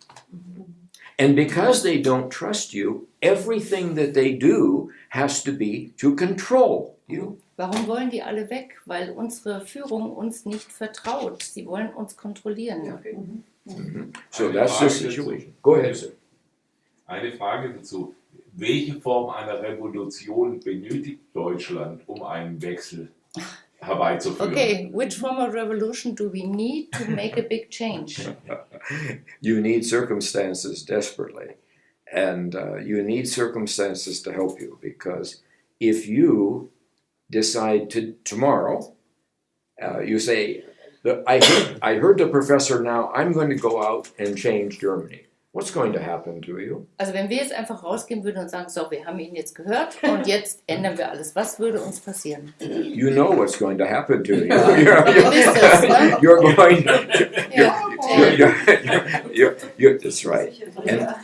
And because they don't trust you, everything that they do has to be to control you. Warum wollen die alle weg? Weil unsere Führung uns nicht vertraut. Sie wollen uns kontrollieren. So that's the situation. Go ahead, sir. Eine Frage dazu. Welche Form einer Revolution benötigt Deutschland, um einen Wechsel herbeizuführen? Okay, which form of revolution do we need to make a big change? You need circumstances desperately. And you need circumstances to help you. Because if you decide tomorrow, you say, I heard the professor now, I'm going to go out and change Germany. What's going to happen to you? Also wenn wir jetzt einfach rausgehen würden und sagen, so, wir haben ihn jetzt gehört und jetzt ändern wir alles, was würde uns passieren? You know what's going to happen to you. That's right.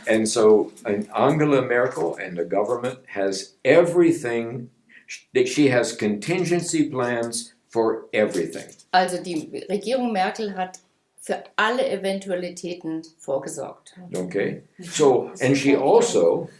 And so Angela Merkel and the government has everything, she has contingency plans for everything. Also die Regierung Merkel hat für alle Eventualitäten vorgesorgt. Okay? So, and she also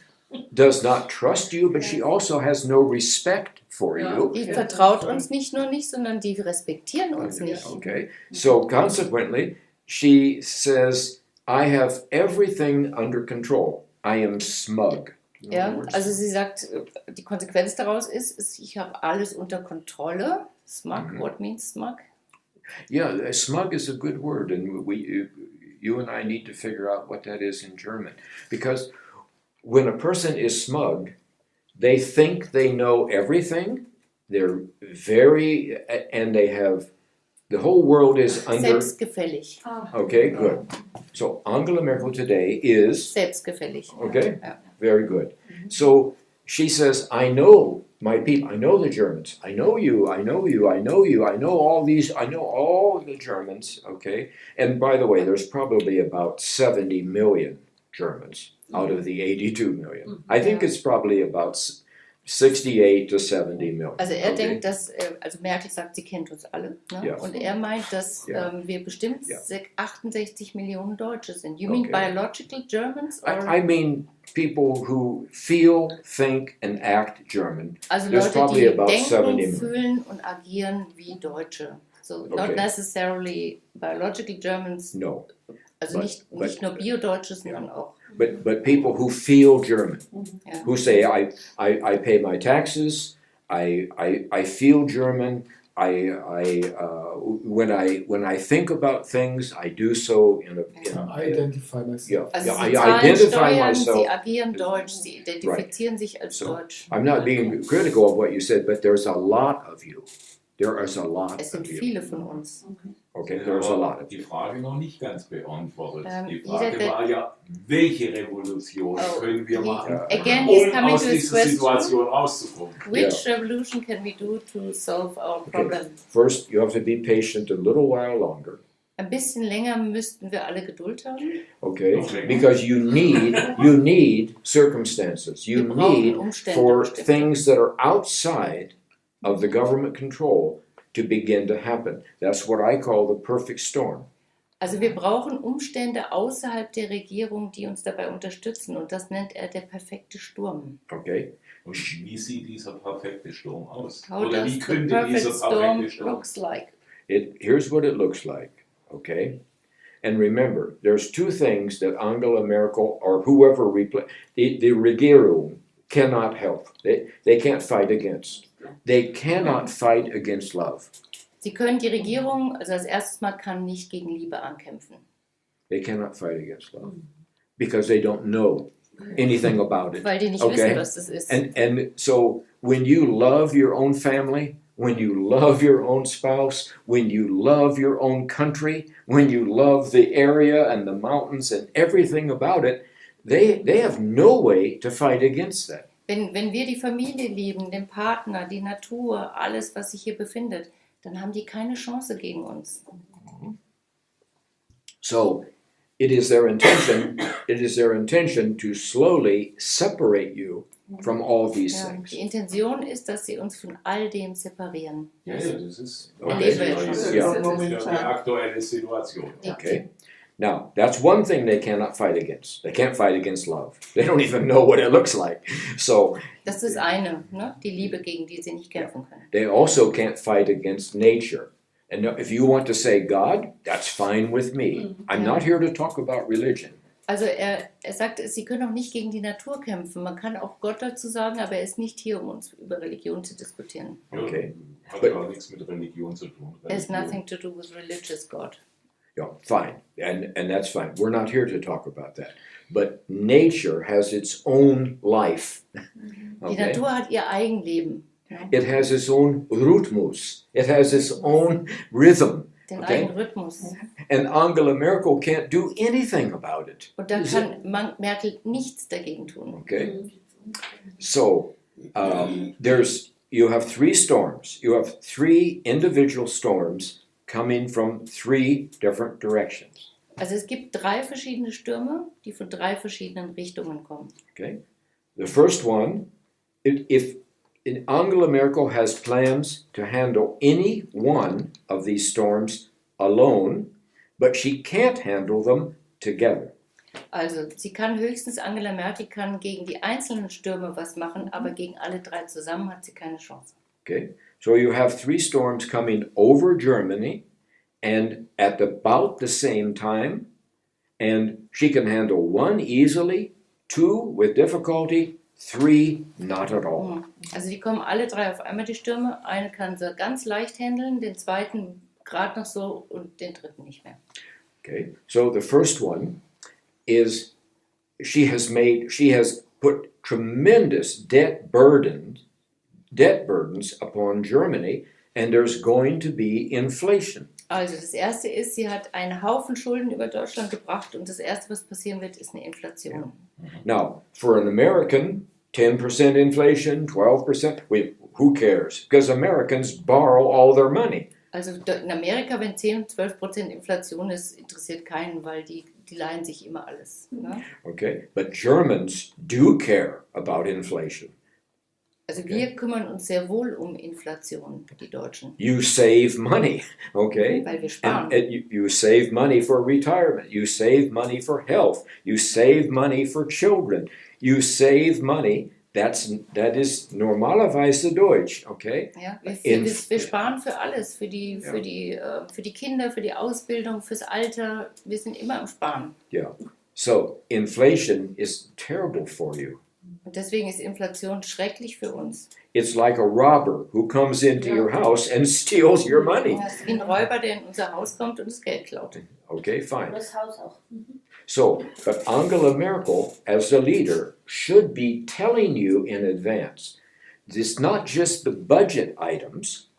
does not trust you, but she also has no respect for you. Die vertraut uns nicht nur nicht, sondern die respektieren uns nicht. Okay? So, consequently, she says, I have everything under control. I am smug. Ja, also sie sagt, die Konsequenz daraus ist, ich habe alles unter Kontrolle. Smug, what means smug? Yeah, smug is a good word, and you and I need to figure out what that is in German. Because when a person is smug, they think they know everything. They're and they have, the whole world is under... Selbstgefällig. Okay, good. So Angela Merkel today is... Selbstgefällig. Okay, Ja. very good. So she says, I know my people, I know the Germans, I know you, I know you, I know you, I know all these, I know all the Germans, okay? And by the way, there's probably about 70 million Germans out of the 82 million. I think it's probably about 68 to 70 million. Also er Okay. denkt, dass, also Merkel sagt, sie kennt uns alle. Ne? Ja. Und er meint, dass Ja. wir bestimmt Ja. 68 Millionen Deutsche sind. You mean Okay. biological Germans? Or? I mean people who feel, think, and act German. Also There's Leute, probably die about 70 denken, million. fühlen und agieren wie Deutsche. So not Okay. necessarily biological Germans, No, also but- nicht but- nur Bio-Deutsche, sondern auch. but people who feel German, Ja. who say I pay my taxes, I feel German. When I think about things, I do so in a I identify myself. Also yeah, sie I zahlen identify Steuern, sie myself. agieren deutsch, sie identifizieren sich als So, deutsch. I'm not being critical of what you said, but there's a lot of you. There is a lot Es sind of you. viele von uns. Okay, there's a lot of you. Die Frage noch nicht ganz beantwortet. Die jeder, Frage der- war ja, welche Revolution Oh, können wir machen, Again, he's um coming aus to his dieser question. Situation rauszukommen? Which revolution can we do to solve our problem? First, you have to be patient a little while longer. Ein bisschen länger müssten wir alle Geduld haben. Okay, Okay. because you need circumstances. You Wir brauchen need Umstände for bestimmt. things that are outside of the government control to begin to happen. That's what I call the perfect storm. Also wir brauchen Umstände außerhalb der Regierung, die uns dabei unterstützen. Und das nennt er der perfekte Sturm. Okay, Und wie sieht dieser perfekte Sturm aus? How Oder does wie the könnte perfect dieser storm perfekte Sturm looks like? here's what it looks like. Okay, and remember, there's two things that Angela Merkel or whoever the Regierung cannot help. They can't fight against. They cannot fight against love. Sie können die Regierung, also als erstes Mal, kann nicht gegen Liebe ankämpfen. They cannot fight against love because they don't know anything about it. Weil die nicht Okay. wissen, was das ist. And so when you love your own family, when you love your own spouse, when you love your own country, when you love the area and the mountains and everything about it, they have no way to fight against that. Wenn wir die Familie lieben, den Partner, die Natur, alles, was sich hier befindet, dann haben die keine Chance gegen uns. So it is their intention to slowly separate you from all these Ja, things. die Intention ist, dass sie uns von all dem separieren. Ja, ja, das ist Erleben wir das ist ja. die aktuelle Situation. Okay. Now, that's one thing they cannot fight against. They can't fight against love. They don't even know what it looks like. So Das ist eine, ne? Die Liebe, gegen die sie nicht kämpfen können. they also can't fight against nature. And if you want to say God, that's fine with me. I'm not here to talk about religion. Also er sagt, sie können auch nicht gegen die Natur kämpfen. Man kann auch Gott dazu sagen, aber er ist nicht hier, um uns über Religion zu diskutieren. Okay. Hat gar nichts mit Religion zu tun. It has nothing to do with religious God. Yeah, fine. And that's fine. We're not here to talk about that. But nature has its own life. Die Okay? Natur hat ihr Eigenleben, It has its own Rhythmus. It has its own rhythm. den Okay. eigenen Rhythmus. And Angela Merkel can't do anything about it. Und da kann Merkel nichts dagegen tun. Okay. So you have three storms. You have three individual storms coming from three different directions. Also es gibt 3 verschiedene Stürme, die von 3 verschiedenen Richtungen kommen. Okay. The first one, if Angela Merkel has plans to handle any one of these storms alone, but she can't handle them together. Also sie kann höchstens, Angela Merkel kann gegen die einzelnen Stürme was machen, aber gegen alle 3 zusammen hat sie keine Chance. Okay. So you have 3 storms coming over Germany and at about the same time, and she can handle 1 easily, 2 with difficulty, 3 not at all. Also die kommen alle 3 auf einmal, die Stürme. Eine kann sie ganz leicht handeln, den zweiten gerade noch so und den dritten nicht mehr. Okay. So the first one is she has put tremendous debt burdens upon Germany, and there's going to be inflation. Also das erste ist, sie hat einen Haufen Schulden über Deutschland gebracht und das erste, was passieren wird, ist eine Inflation. Now, for an American, 10% inflation, 12%, who cares? Because Americans borrow all their money. Also in Amerika, wenn 10-12% Inflation ist, interessiert keinen, weil die leihen sich immer alles. Ne? Okay, but Germans do care about inflation. Also wir kümmern uns sehr wohl um Inflation, die Deutschen, You save money, okay? weil wir sparen. And you save money for retirement. You save money for health. You save money for children. You save money. That is normalerweise Deutsch, okay? Ja, wir sparen für alles, für die Kinder, für die Ausbildung, fürs Alter. Wir sind immer am Sparen. Yeah. So inflation is terrible for you. Und deswegen ist Inflation schrecklich für uns. It's like a robber who comes into your house and steals your money. Das ist wie ein Räuber, der in unser Haus kommt und das Geld klaut. Okay, fine. Das Haus auch. So, but Angela Merkel, as a leader, should be telling you in advance. It's not just the budget items,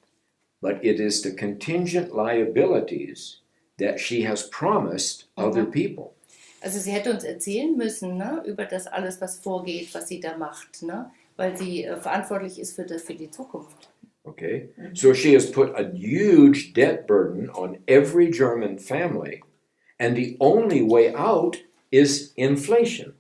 but it is the contingent liabilities that she has promised other people. Also sie hätte uns erzählen müssen, ne, über das alles, was vorgeht, was sie da macht, ne, weil sie verantwortlich ist für die Zukunft. Okay, so she has put a huge debt burden on every German family, and the only way out is inflation.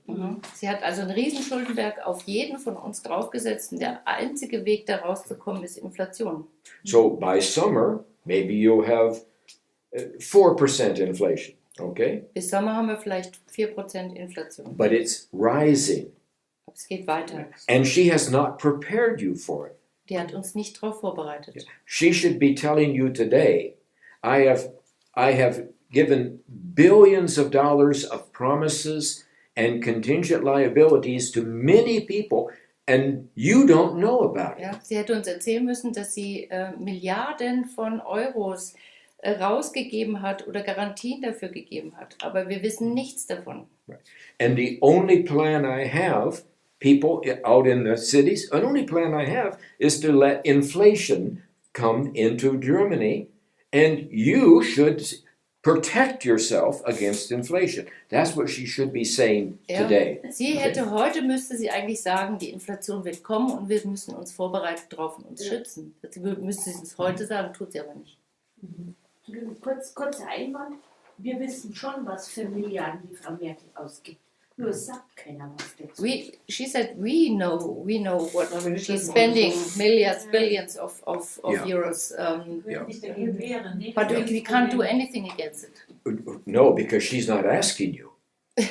Sie hat also einen riesen Schuldenberg auf jeden von uns draufgesetzt und der einzige Weg, da rauszukommen, ist Inflation. So by summer, maybe you'll have 4% inflation, okay? Bis Sommer haben wir vielleicht 4% Inflation. But it's rising, Aber es geht weiter. and she has not prepared you for it. Die hat uns nicht darauf vorbereitet. She should be telling you today, I have given billions of dollars of promises and contingent liabilities to many people, and you don't know about it. Ja, sie hätte uns erzählen müssen, dass sie Milliarden von Euros rausgegeben hat oder Garantien dafür gegeben hat. Aber wir wissen nichts davon. And the only plan I have, people out in the cities, the only plan I have is to let inflation come into Germany, and you should protect yourself against inflation. That's what she should be saying today. Heute müsste sie eigentlich sagen, die Inflation wird kommen und wir müssen uns vorbereitet drauf und uns schützen. Das müsste sie uns heute sagen, tut sie aber nicht. Kurzer Einwand. Wir wissen schon, was für Milliarden die Frau Merkel ausgibt. Nur es sagt keiner was dazu. She said we know what she's spending billions of euros. Nicht dagegen wehren. But we can't do anything against it. No, because she's not asking you.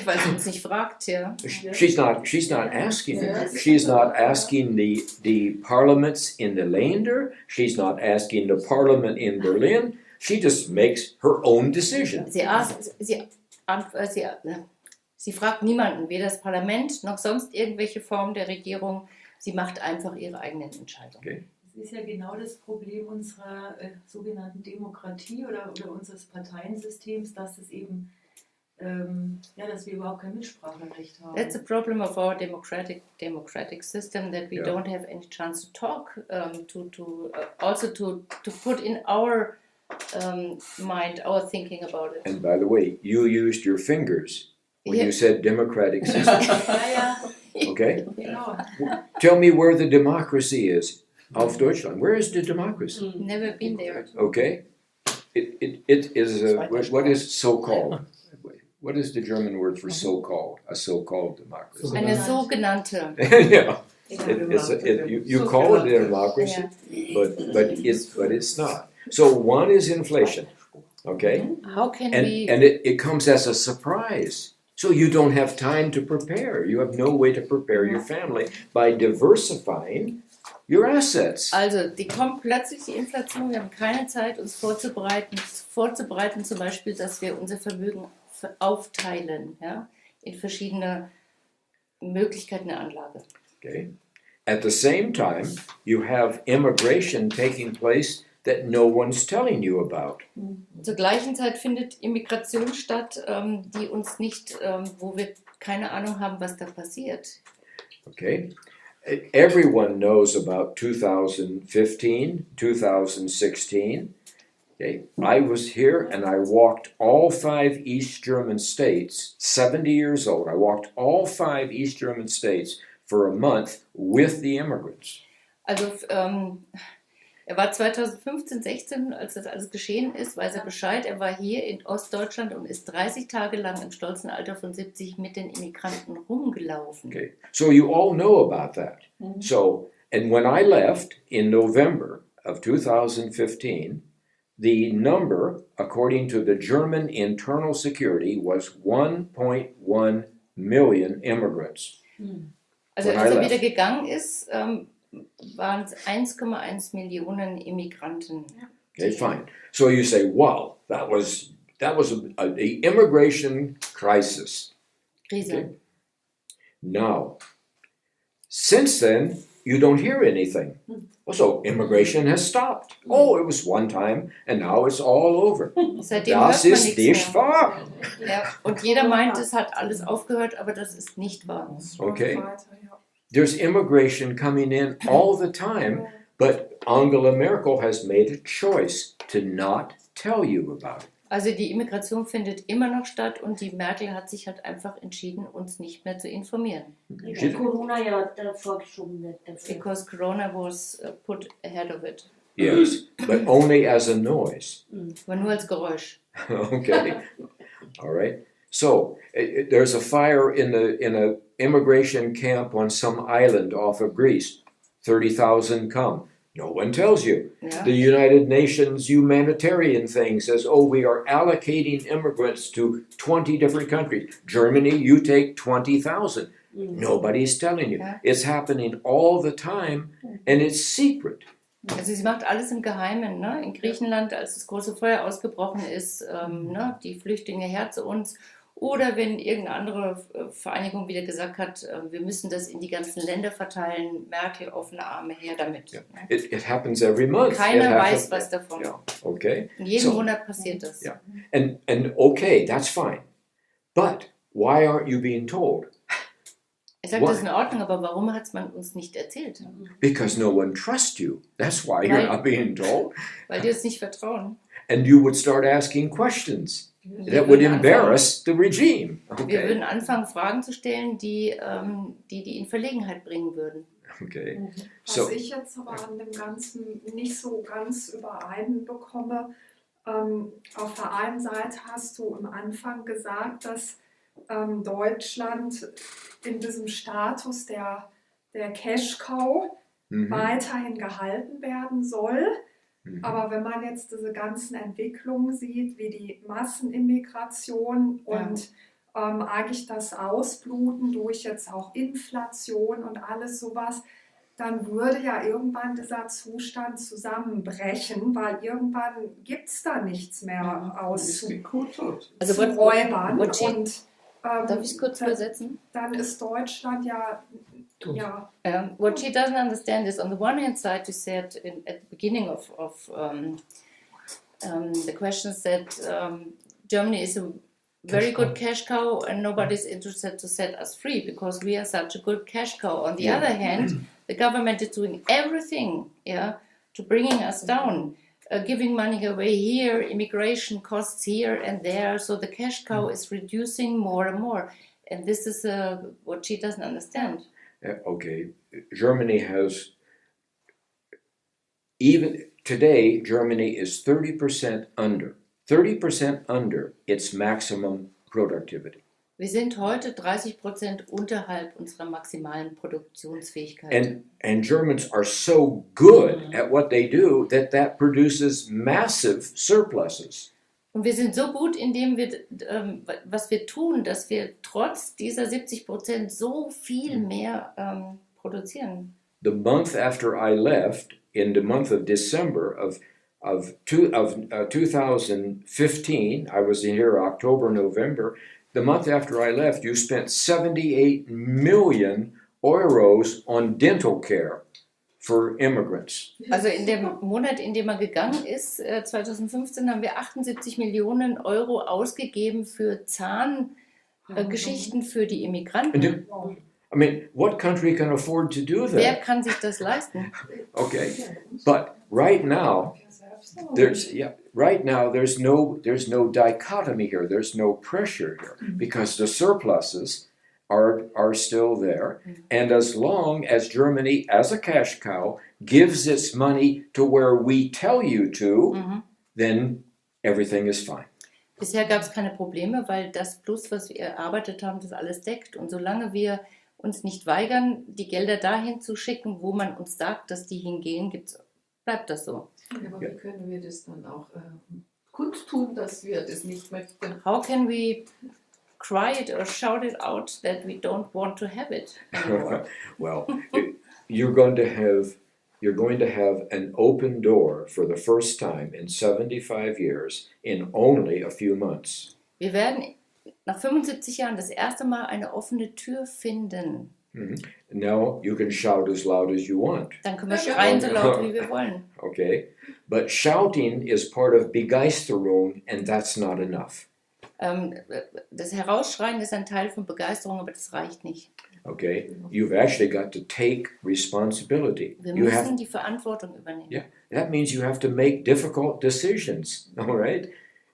Weil sie uns nicht fragt, ja. She's not asking you. She's not asking the parliaments in the Länder. She's not asking the parliament in Berlin. She just makes her own decision. Sie fragt niemanden, weder das Parlament noch sonst irgendwelche Formen der Regierung. Sie macht einfach ihre eigenen Entscheidungen. Okay. Das ist ja genau das Problem unserer sogenannten Demokratie oder unseres Parteiensystems, dass es eben, dass wir überhaupt kein Mitspracherecht haben. That's a problem of our democratic system, that we don't have any chance to talk, also to put in our mind, our thinking about it. And by the way, you used your fingers when you said democratic system. Okay? Genau. Tell me where the democracy is of Deutschland. Where is the democracy? Never been there. Okay? It is what is so-called? What is the German word for so-called? A so-called democracy. Eine sogenannte. Yeah. You call it a democracy, but it's not. So one is inflation, okay? How can and it comes as a surprise. So you don't have time to prepare. You have no way to prepare your family by diversifying your assets. Also, die kommt plötzlich, die Inflation, wir haben keine Zeit, uns vorzubereiten zum Beispiel, dass wir unser Vermögen aufteilen, ja, in verschiedene Möglichkeiten der Anlage. Okay. At the same time, you have immigration taking place that no one's telling you about. Zur gleichen Zeit findet Immigration statt, die uns nicht, wo wir keine Ahnung haben, was da passiert. Okay. Everyone knows about 2015, 2016. Okay. I was here and I walked all 5 East German states, 70 years old. I walked all 5 East German states for a month with the immigrants. Also, war 2015, 16, als das alles geschehen ist, weiß er Bescheid. Er war hier in Ostdeutschland und ist 30 Tage lang im stolzen Alter von 70 mit den Immigranten rumgelaufen. Okay, so you all know about that. So, And when I left in November of 2015, the number, according to the German Internal Security, was 1.1 million immigrants. Also When I als er left. wieder gegangen ist, waren es 1,1 Millionen Immigranten. Okay, fine. So you say, wow, that was the immigration crisis. Krise. Okay. Now, since then, you don't hear anything. So immigration has stopped. Oh, it was one time, and now it's all over. Seitdem Das hört man ist nichts nicht mehr. wahr. Ja, und jeder meint, es hat alles aufgehört, aber das ist nicht wahr. Okay. Weiter, ja. There's immigration coming in all the time, but Angela Merkel has made a choice to not tell you about it. Also die Immigration findet immer noch statt und die Merkel hat sich halt einfach entschieden, uns nicht mehr zu informieren. Weil Corona ja davor geschoben wird. Dafür. Because Corona was put ahead of it. Yes, but only as a noise. Aber nur als Geräusch. Okay, all right. So there's a fire in a immigration camp on some island off of Greece. 30,000 come. No one tells you. Ja. The United Nations humanitarian thing says, oh, we are allocating immigrants to 20 different countries. Germany, you take 20,000. Nobody's telling you. Ja. It's happening all the time, and it's secret. Also sie macht alles im Geheimen. Ne? In Griechenland, als das große Feuer ausgebrochen ist, ne? Die Flüchtlinge her zu uns. Oder wenn irgendeine andere Vereinigung wieder gesagt hat, wir müssen das in die ganzen Länder verteilen, Merkel offene Arme her damit. Yeah. It happens every month. Keiner It weiß happens- was davon. Yeah. Okay. Und jeden So- Monat passiert das. Yeah. And okay, that's fine. But why aren't you being told? Ich sage, das ist in Ordnung, aber warum hat man uns nicht erzählt? Because no one trusts you. That's why you're Right. not being told. Weil die uns nicht vertrauen. And you would start asking questions Wir that would würden embarrass the regime. Wir Okay. würden anfangen, Fragen zu stellen, die in Verlegenheit bringen würden. Okay. Was So ich jetzt aber an dem Ganzen nicht so ganz übereinbekomme, auf der einen Seite hast du am Anfang gesagt, dass Deutschland in diesem Status der Cash-Cow weiterhin gehalten werden soll. Aber wenn man jetzt diese ganzen Entwicklungen sieht, wie die Massenimmigration und eigentlich das Ausbluten durch jetzt auch Inflation und alles sowas, dann würde ja irgendwann dieser Zustand zusammenbrechen, weil irgendwann gibt es da nichts mehr Also auszuräubern. what she- Und Darf ich es kurz übersetzen? dann ist Deutschland ja What she doesn't understand is, on the one hand side, you said at the beginning of the questions that Germany is a very good cash cow and nobody's interested to set us free because we are such a good cash cow. On the other hand, the government is doing everything, to bringing us down, giving money away here, immigration costs here and there, so the cash cow is reducing more and more. And this is what she doesn't understand. okay. Germany has even today. Germany is 30% under its maximum productivity. Wir sind heute 30% unterhalb unserer maximalen Produktionsfähigkeit. And Germans are so good at what they do that produces massive surpluses. Und wir sind so gut in dem, was wir tun, dass wir trotz dieser 70% so viel mehr produzieren. The month after I left, in the month of December of 2015, I was here October, November. The month after I left, you spent 78 million euros on dental care for immigrants. Also in dem Monat, in dem er gegangen ist, 2015, haben wir 78 Millionen Euro ausgegeben für Zahngeschichten für die Immigranten. I mean, what country can afford to do Wer that? kann sich das leisten? Okay, but right now there's no dichotomy here. There's no pressure here because the surpluses are still there, and as long as Germany, as a cash cow, gives its money to where we tell you to, then everything is fine. Bisher gab es keine Probleme, weil das Plus, was wir erarbeitet haben, das alles deckt. Und solange wir uns nicht weigern, die Gelder dahin zu schicken, wo man uns sagt, dass die hingehen, bleibt das so. Aber wie können wir das dann auch kundtun, dass wir das nicht möchten? How can we cry it or shout it out that we don't want to have it anymore? Well, you're going to have an open door for the first time in 75 years in only a few months. Wir werden nach 75 Jahren das erste Mal eine offene Tür finden. Now you can shout as loud as you want. Dann können wir schreien so laut, wie wir wollen. Okay? But shouting is part of Begeisterung, and that's not enough. Das Herausschreien ist ein Teil von Begeisterung, aber das reicht nicht. Okay? You've actually got to take responsibility. Wir You müssen die Verantwortung übernehmen. Yeah, that means you have to make difficult decisions, all right?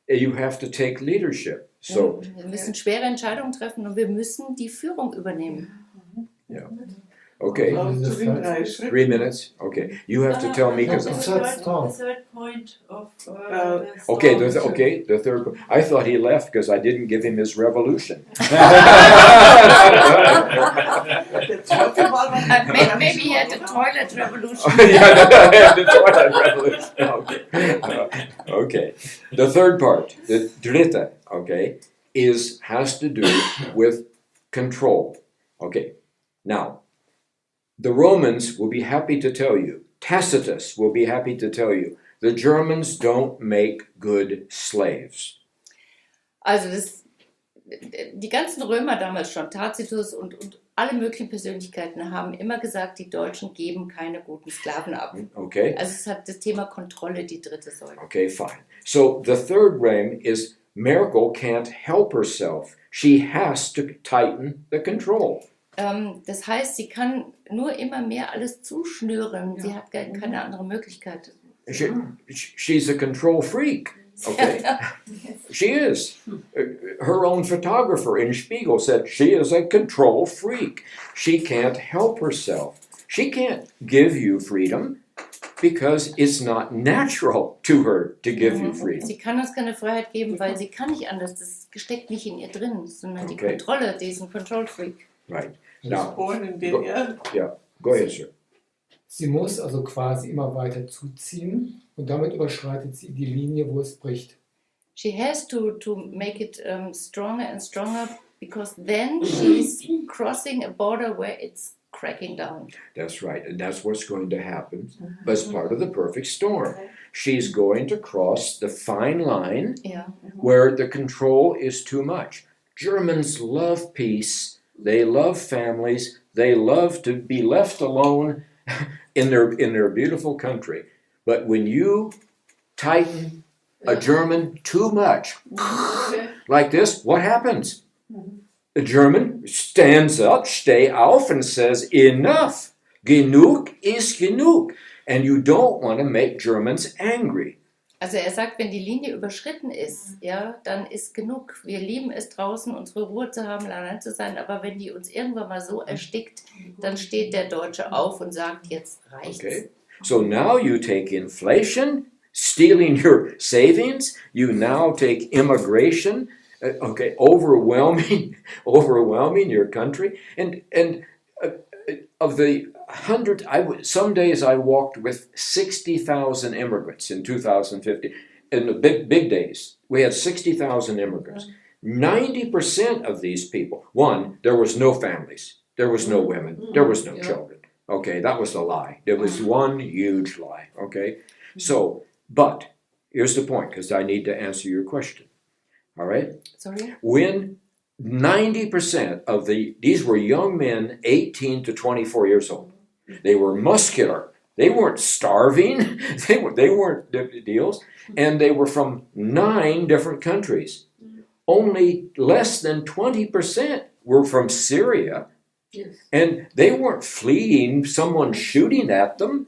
You have to take leadership. So, Wir müssen schwere Entscheidungen treffen und wir müssen die Führung übernehmen. yeah. Okay, 3 minutes. Okay, you have to tell me because. The third point of Okay, the third. I thought he left because I didn't give him his revolution. Maybe he had a toilet revolution. Yeah, the toilet revolution. Okay. The third part, the dritte, okay, has to do with control. Okay. Now, the Romans will be happy to tell you, Tacitus will be happy to tell you, the Germans don't make good slaves. Also die ganzen Römer damals schon, Tacitus und alle möglichen Persönlichkeiten haben immer gesagt, die Deutschen geben keine guten Sklaven ab. Okay. Also es hat das Thema Kontrolle die dritte Säule. Okay, fine. So the third realm is Merkel can't help herself. She has to tighten the control. Das heißt, sie kann nur immer mehr alles zuschnüren. Sie hat keine andere Möglichkeit. She's a control freak. Okay, she is. Her own photographer in Spiegel said she is a control freak. She can't help herself. She can't give you freedom because it's not natural to her to give you freedom. Sie kann uns keine Freiheit geben, weil sie kann nicht anders. Das steckt nicht in ihr drin, sondern die Kontrolle, die ist ein Control Freak. Right. Now, go ahead, sir. Sie muss also quasi immer weiter zuziehen und damit überschreitet sie die Linie, wo es bricht. She has to make it stronger and stronger because then she's crossing a border where it's cracking down. That's right, and that's what's going to happen as part of the perfect storm. She's going to cross the fine line where the control is too much. Germans love peace. They love families. They love to be left alone in their beautiful country. But when you tighten a German too much, like this, what happens? The German stands up, steh auf, and says, enough. Genug ist genug. And you don't want to make Germans angry. Also sagt, wenn die Linie überschritten ist, dann ist genug. Wir lieben es draußen, unsere Ruhe zu haben, allein zu sein, aber wenn die uns irgendwann mal so erstickt, dann steht der Deutsche auf und sagt, jetzt reicht's. Okay. So now you take inflation, stealing your savings, you now take immigration, overwhelming your country, and of the 100, some days I walked with 60,000 immigrants in 2050. In the big days, we had 60,000 immigrants. 90% of these people, one, there was no families, there was no women, there was no children. Okay, that was a lie. It was one huge lie. Okay, so, but here's the point, because I need to answer your question. All right? Sorry? When 90% of these were young men 18 to 24 years old. They were muscular. They weren't starving. They weren't deals. And they were from 9 different countries. Only less than 20% were from Syria. Yes. And they weren't fleeing someone shooting at them.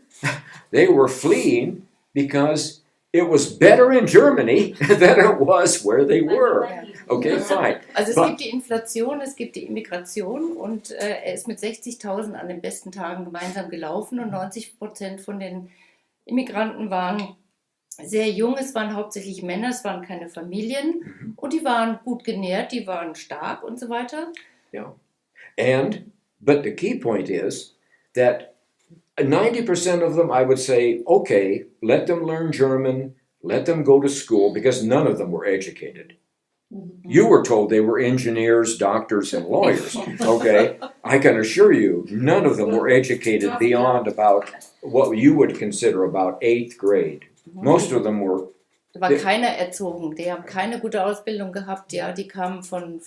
They were fleeing because it was better in Germany than it was where they were. Okay, fine. Also es gibt die Inflation, es gibt die Immigration und er ist mit 60.000 an den besten Tagen gemeinsam gelaufen und 90% von den Immigranten waren sehr jung, es waren hauptsächlich Männer, es waren keine Familien und die waren gut genährt, die waren stark und so weiter. Yeah. And But the key point is that 90% of them, I would say, okay, let them learn German, let them go to school, because none of them were educated. You were told they were engineers, doctors, and lawyers, okay? I can assure you, none of them were educated beyond about what you would consider about 8th grade. Most of them were. Da war keiner erzogen, die haben keine gute Ausbildung gehabt, ja, die kamen von,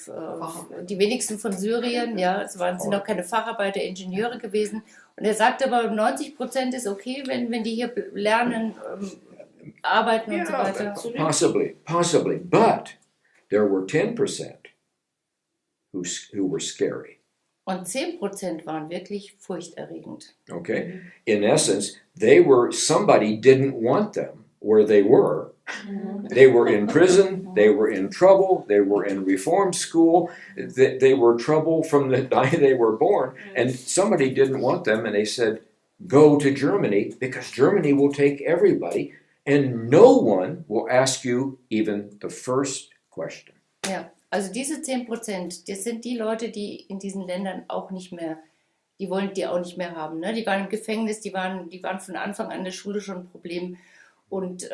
die wenigsten von Syrien, ja, es sind auch keine Facharbeiter, Ingenieure gewesen. Und er sagt aber, 90% ist okay, wenn die hier lernen, arbeiten und so weiter. Possibly, but there were 10% who were scary. Und 10% waren wirklich furchterregend. Okay, in essence, somebody didn't want them where they were. They were in prison, they were in trouble, they were in reform school, they were trouble from the day they were born, and somebody didn't want them, and they said, go to Germany, because Germany will take everybody, and no one will ask you even the first question. Ja, also diese 10%, das sind die Leute, die in diesen Ländern auch nicht mehr, die wollen die auch nicht mehr haben. Ne? Die waren im Gefängnis, die waren von Anfang an in der Schule schon ein Problem. Und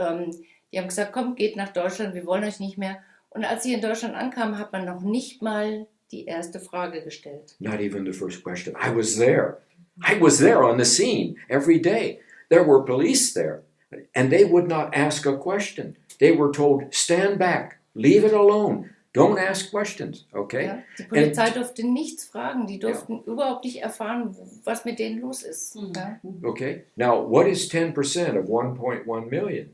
die haben gesagt, komm, geht nach Deutschland, wir wollen euch nicht mehr. Und als sie in Deutschland ankamen, hat man noch nicht mal die erste Frage gestellt. Not even the first question. I was there. I was there on the scene every day. There were police there. And they would not ask a question. They were told, stand back, leave it alone. Don't ask questions, okay? Ja, die Polizei durfte nichts fragen. Die durften überhaupt nicht erfahren, was mit denen los ist. Ja. Okay, now what is 10% of 1.1 million?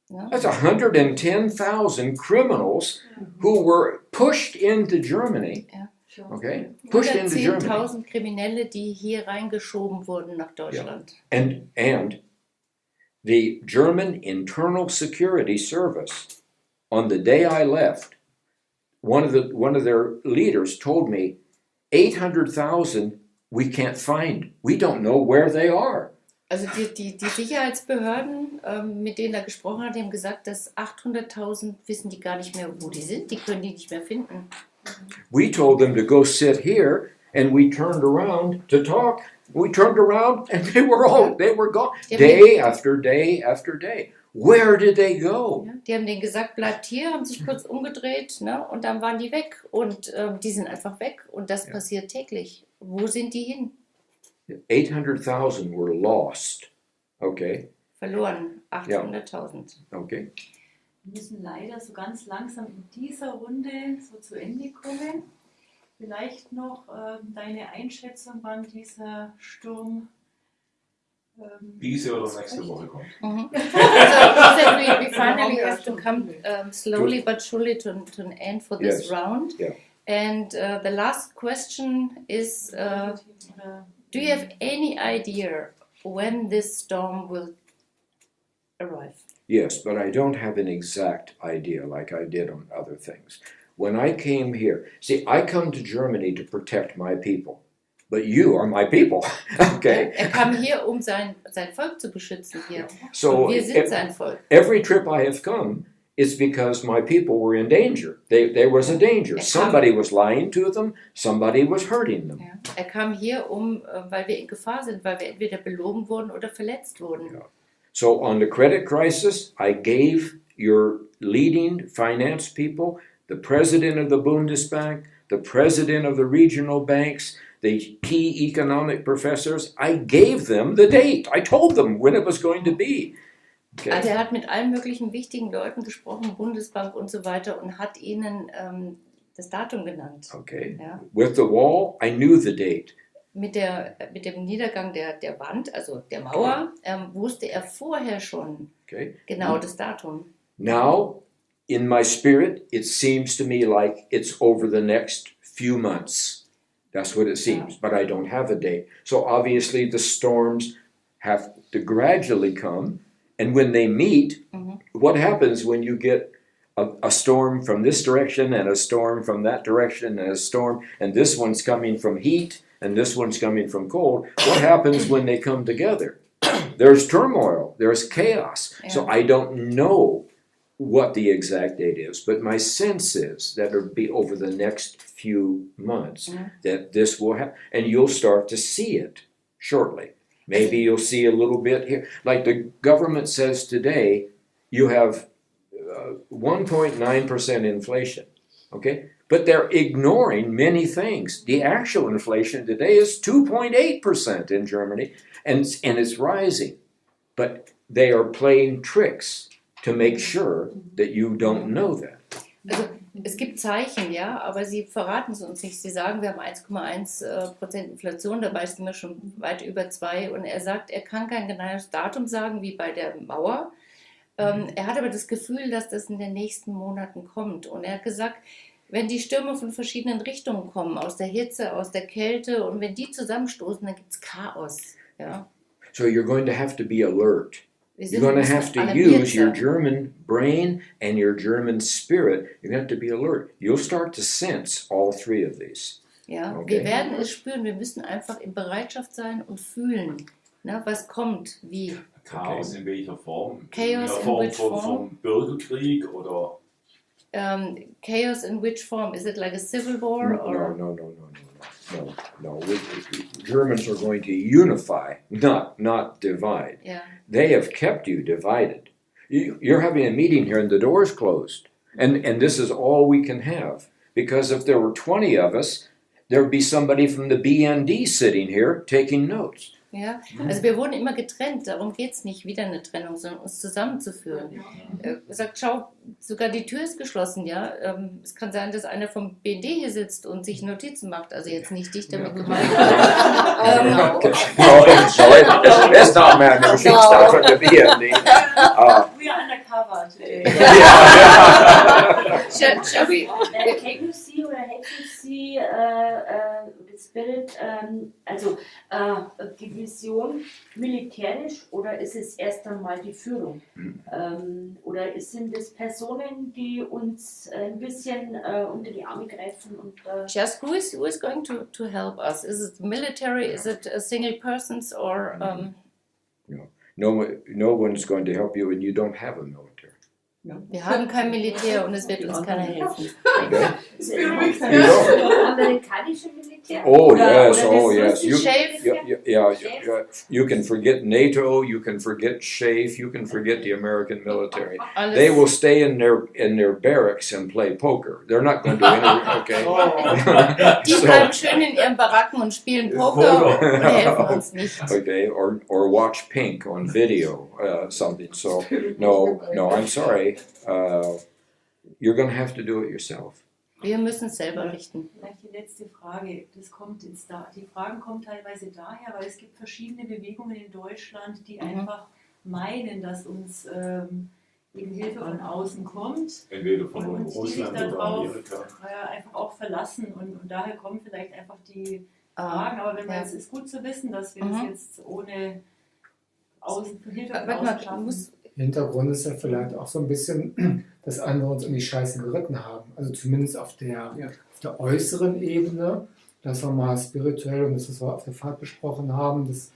Ja. That's 110,000 criminals who were pushed into Germany. Ja. Okay, pushed into Germany. 110.000 Kriminelle, die hier reingeschoben wurden nach Deutschland. Yeah. And the German Internal Security Service, on the day I left, one of their leaders told me, 800,000 we can't find. We don't know where they are. Also die Sicherheitsbehörden, mit denen er gesprochen hat, die haben gesagt, dass 800.000 wissen die gar nicht mehr, wo die sind. Die können die nicht mehr finden. We told them to go sit here, and we turned around to talk. We turned around, and they were gone. Day after day after day. Where did they go? Ja, die haben denen gesagt, bleibt hier, haben sich kurz umgedreht, ne, und dann waren die weg. Und die sind einfach weg. Und das passiert täglich. Wo sind die hin? 800,000 were lost. Okay. Verloren. 800.000. Okay. Wir müssen leider so ganz langsam in dieser Runde so zu Ende kommen. Vielleicht noch deine Einschätzung, wann dieser Sturm diese oder nächste Woche kommt. So he said we finally have to come slowly but surely to an end for this round. Yeah. And the last question is, do you have any idea when this storm will arrive? Yes, but I don't have an exact idea like I did on other things. When I came here, see, I come to Germany to protect my people, but you are my people, okay? Kam hier, sein Volk zu beschützen hier. So Und wir sind sein Volk. Every trip I have come is because my people were in danger. There was a danger. Somebody was lying to them, somebody was hurting them. Ja. Kam hier, weil wir in Gefahr sind, weil wir entweder belogen wurden oder verletzt wurden. Yeah. So on the credit crisis, I gave your leading finance people, the president of the Bundesbank, the president of the regional banks, the key economic professors, I gave them the date. I told them when it was going to be. Okay. Also hat mit allen möglichen wichtigen Leuten gesprochen, Bundesbank und so weiter, und hat ihnen das Datum genannt. Okay. Ja. With the wall, I knew the date. Mit dem Niedergang der Wand, also der Mauer, wusste er vorher schon genau das Datum. Now, in my spirit, it seems to me like it's over the next few months. That's what it seems, but I don't have a date. So obviously the storms have to gradually come, and when they meet, what happens when you get a storm from this direction and a storm from that direction and a storm, and this one's coming from heat and this one's coming from cold? What happens when they come together? There's turmoil, there's chaos. Yeah. So I don't know what the exact date is, but my sense is that it'll be over the next few months that this will happen, and you'll start to see it shortly. Maybe you'll see a little bit here. Like the government says today, you have 1.9% inflation, okay? But they're ignoring many things. The actual inflation today is 2.8% in Germany, and it's rising. But they are playing tricks to make sure that you don't know that. Also, es gibt Zeichen, ja, aber sie verraten es uns nicht. Sie sagen, wir haben 1,1% Inflation, dabei sind wir schon weit über 2. Und er sagt, er kann kein genaues Datum sagen, wie bei der Mauer. Er hat aber das Gefühl, dass das in den nächsten Monaten kommt. Und er hat gesagt, wenn die Stürme von verschiedenen Richtungen kommen, aus der Hitze, aus der Kälte, und wenn die zusammenstoßen, dann gibt es Chaos. Ja. So you're going to have to be alert. Wir You're sind going to have to alarmiert use your sein. German brain and your German spirit. You're going to have to be alert. You'll start to sense all three of these. Ja, Okay. wir werden es spüren, wir müssen einfach in Bereitschaft sein und fühlen, ne, was kommt, wie. Chaos in welcher Form? Chaos in in Form which form? vom Bürgerkrieg oder? Chaos in which form? Is it like a civil war? Or? No. Germans are going to unify, not divide. Yeah. They have kept you divided. You're having a meeting here and the door's closed. And this is all we can have. Because if there were 20 of us, there would be somebody from the BND sitting here taking notes. Ja, also wir wurden immer getrennt, darum geht es nicht, wieder eine Trennung, sondern uns zusammenzuführen. Er sagt, schau, sogar die Tür ist geschlossen, ja. Es kann sein, dass einer vom BND hier sitzt und sich Notizen macht, also jetzt nicht dich damit gemeint. Okay. No, that's not my no, she's not from the BND. We are undercover today. Shall we? Can you see or have you see the spirit, also die Vision militärisch, oder ist es erst einmal die Führung? Oder sind es Personen, die uns ein bisschen unter die Arme greifen? Und, Just who is going to help us? Is it military? Is it single persons or? No one's going to help you and you don't have a military. Wir haben kein Militär und es wird uns keiner helfen. Okay? amerikanische Militär? Oh Oder- yes, oder oh das yes. russische? You can forget NATO, you can forget SHAEF, you can forget the American military. Alles, They will stay in their barracks and play poker. They're not going to do anything, okay? die bleiben schön in ihren Baracken und spielen Poker und helfen uns nicht. Okay, or watch Pink on video, something. So no, I'm sorry. You're going to have to do it yourself. Wir müssen es selber richten. Vielleicht die letzte Frage. Die Fragen kommen teilweise daher, weil es gibt verschiedene Bewegungen in Deutschland, die einfach meinen, dass uns eben Hilfe von außen kommt. Entweder von Und die sich Russland oder darauf Amerika. einfach auch verlassen. Und daher kommen vielleicht einfach die Fragen. Aber wenn ja. es ist gut zu wissen, dass wir das jetzt ohne Hilfe von Warte außen mal, schaffen. Hintergrund ist ja vielleicht auch so ein bisschen, dass andere uns in die Scheiße geritten haben. Also zumindest auf der äußeren Ebene, das wir mal spirituell und das, was wir auf der Fahrt besprochen haben, das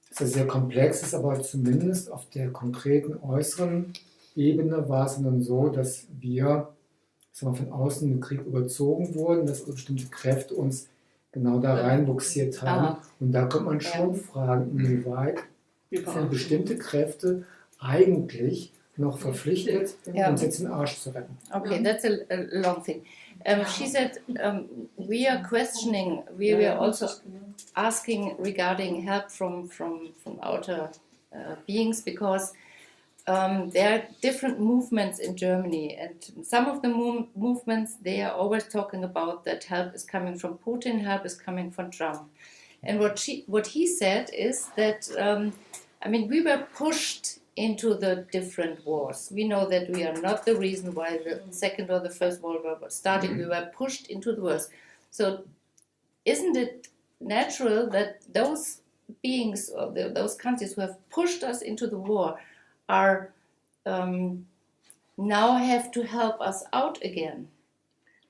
ist ja sehr komplex, ist aber zumindest auf der konkreten äußeren Ebene war es dann so, dass wir von außen in den Krieg überzogen wurden, dass bestimmte Kräfte uns genau da reinbuxiert haben. Und da kommt man schon fragen, inwieweit sind bestimmte Kräfte eigentlich noch verpflichtet, uns jetzt den Arsch zu retten. Okay, that's a long thing. She said, we are questioning, we were also asking regarding help from outer beings, because there are different movements in Germany, and some of the movements, they are always talking about that help is coming from Putin, help is coming from Trump. And what he said is that, we were pushed into the different wars. We know that we are not the reason why the Second or the First World War was starting. We were pushed into the wars. So isn't it natural that those beings, or those countries who have pushed us into the war, are now have to help us out again?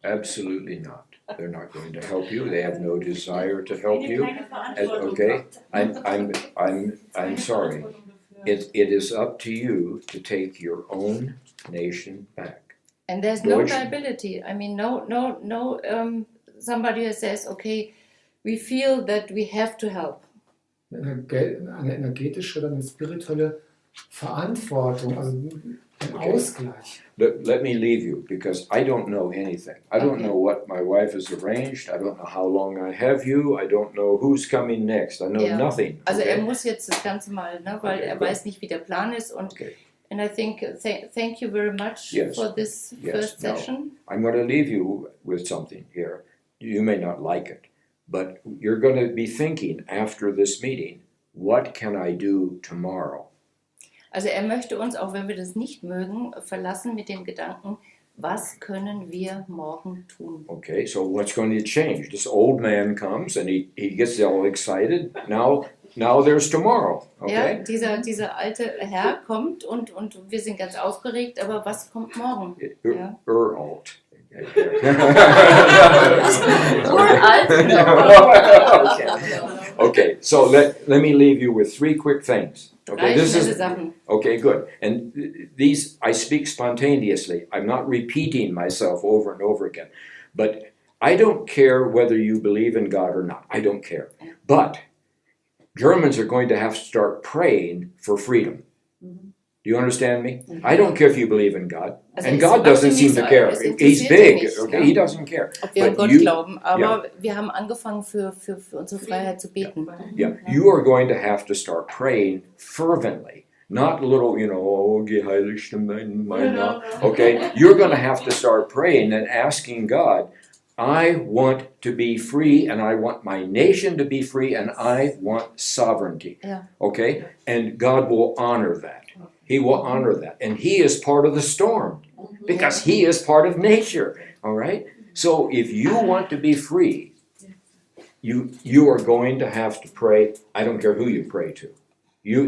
Absolutely not. They're not going to help you. They have no desire to help you. Keine And, Verantwortung. okay, I'm sorry. It is up to you to take your own nation back. And there's no liability. I mean, no. Somebody who says, okay, we feel that we have to help. Eine energetische oder eine spirituelle Verantwortung, also ein Ausgleich. Let me leave you, because I don't know anything. I don't know what my wife has arranged. I don't know how long I have you. I don't know who's coming next. I know nothing. Also muss jetzt das Ganze mal, ne, weil weiß nicht, wie der Plan ist. Und and I think thank you very much for this first session. I'm going to leave you with something here. You may not like it, but you're going to be thinking after this meeting, what can I do tomorrow? Also möchte uns, auch wenn wir das nicht mögen, verlassen mit dem Gedanken, was können wir morgen tun? Okay, so what's going to change? This old man comes and he gets all excited. Now there's tomorrow. Okay? Ja, dieser alte Herr kommt und wir sind ganz aufgeregt, aber was kommt morgen? Uralt. Okay, so let me leave you with 3 quick things. Okay, okay, good. And these I speak spontaneously. I'm not repeating myself over and over again. But I don't care whether you believe in God or not. I don't care. But Germans are going to have to start praying for freedom. Do you understand me? I don't care if you believe in God. And God doesn't seem to care. He's big. Okay? He doesn't care. Ob wir an Gott glauben, aber wir haben angefangen für unsere Freiheit zu beten. Yeah, you are going to have to start praying fervently. Not a little, oh, geheiligt mein Name. Okay? You're going to have to start praying and asking God, I want to be free, and I want my nation to be free, and I want sovereignty. Okay? And God will honor that. He will honor that. And He is part of the storm because He is part of nature. All right? So if you want to be free, you are going to have to pray. I don't care who you pray to.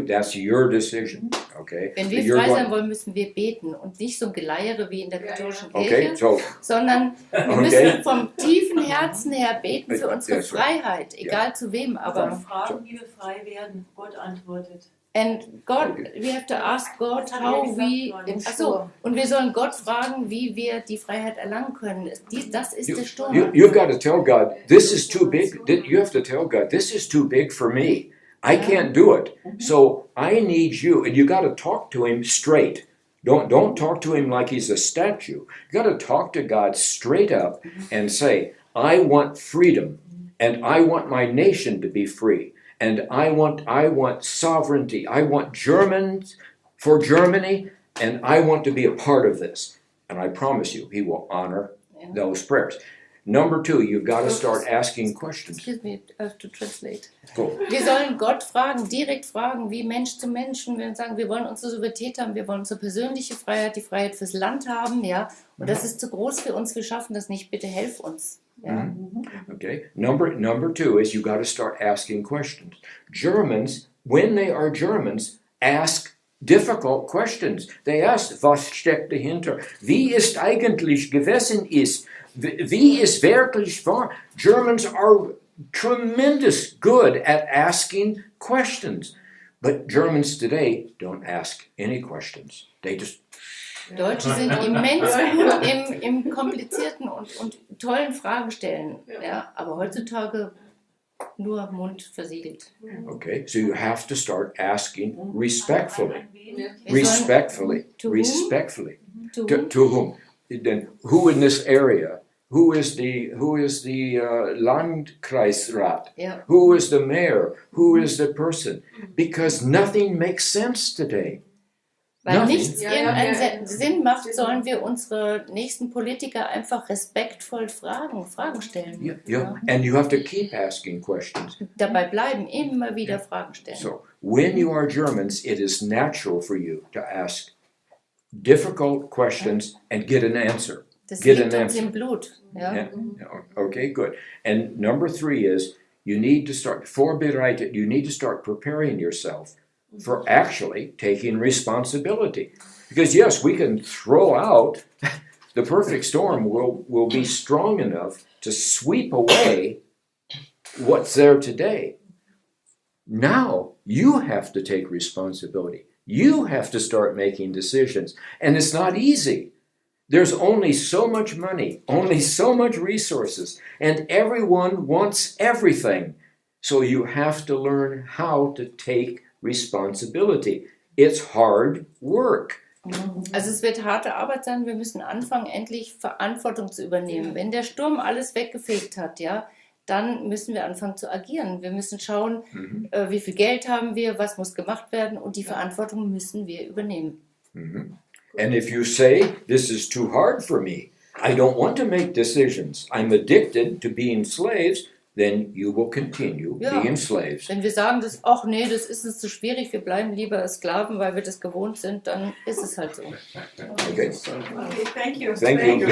That's your decision. Okay? Wenn wir frei sein wollen, müssen wir beten und nicht so ein Geleiere wie in der katholischen Kirche, sondern wir müssen vom tiefen Herzen her beten für unsere Freiheit, egal zu wem. Aber fragen, wie wir frei werden. Gott antwortet. And God, we have to ask God how we. Und wir sollen Gott fragen, wie wir die Freiheit erlangen können. Das ist der Sturm. You've got to tell God, this is too big. You have to tell God, this is too big for me. I can't do it. So I need you. And you got to talk to Him straight. Don't talk to Him like He's a statue. You got to talk to God straight up and say, I want freedom, and I want my nation to be free. And I want sovereignty. I want Germans for Germany, and I want to be a part of this. And I promise you, He will honor those prayers. Number 2, you've got to start asking questions. Excuse me, I have to translate. Cool. Wir sollen Gott fragen, direkt fragen, wie Mensch zu Menschen. Wir sagen, wir wollen unsere Souveränität haben, wir wollen unsere persönliche Freiheit, die Freiheit fürs Land haben, ja. Und das ist zu groß für uns, wir schaffen das nicht. Bitte helf uns. Yeah. Okay. Number 2 is you got to start asking questions. Germans, when they are Germans, ask difficult questions. They ask, was steckt dahinter? Wie ist eigentlich gewesen ist? Wie ist wirklich wahr? Germans are tremendous good at asking questions. But Germans today don't ask any questions. They just... Deutsche sind immens gut im komplizierten und tollen Fragen stellen. Ja, aber heutzutage nur Mund versiegelt. Okay, so you have to start asking respectfully. Respectfully. Respectfully. To whom? Then who in this area? Who is the Landkreisrat? Yeah. Who is the mayor? Who is the person? Because nothing makes sense today. Weil nichts irgendeinen Sinn macht, sollen wir unsere nächsten Politiker einfach respektvoll Fragen stellen. Yeah. And you have to keep asking questions. Dabei bleiben, immer wieder Fragen stellen. So, when you are Germans, it is natural for you to ask difficult questions and get an answer. Das liegt uns im Blut. Ja. Okay, good. And number 3 is you need to start vorbereitet. You need to start preparing yourself for actually taking responsibility. Because yes, we can throw out, the perfect storm will be strong enough to sweep away what's there today. Now you have to take responsibility. You have to start making decisions. And it's not easy. There's only so much money, only so much resources, and everyone wants everything. So you have to learn how to take responsibility. It's hard work. Also es wird harte Arbeit sein, wir müssen anfangen, endlich Verantwortung zu übernehmen. Wenn der Sturm alles weggefegt hat, ja, dann müssen wir anfangen zu agieren. Wir müssen schauen, wie viel Geld haben wir, was muss gemacht werden und die Verantwortung müssen wir übernehmen. And if you say, this is too hard for me, I don't want to make decisions, I'm addicted to being slaves, then you will continue being slaves. Wenn wir sagen, ach nee, das ist uns zu schwierig, wir bleiben lieber Sklaven, weil wir das gewohnt sind, dann ist es halt so. Okay. Okay, thank you. Thank you.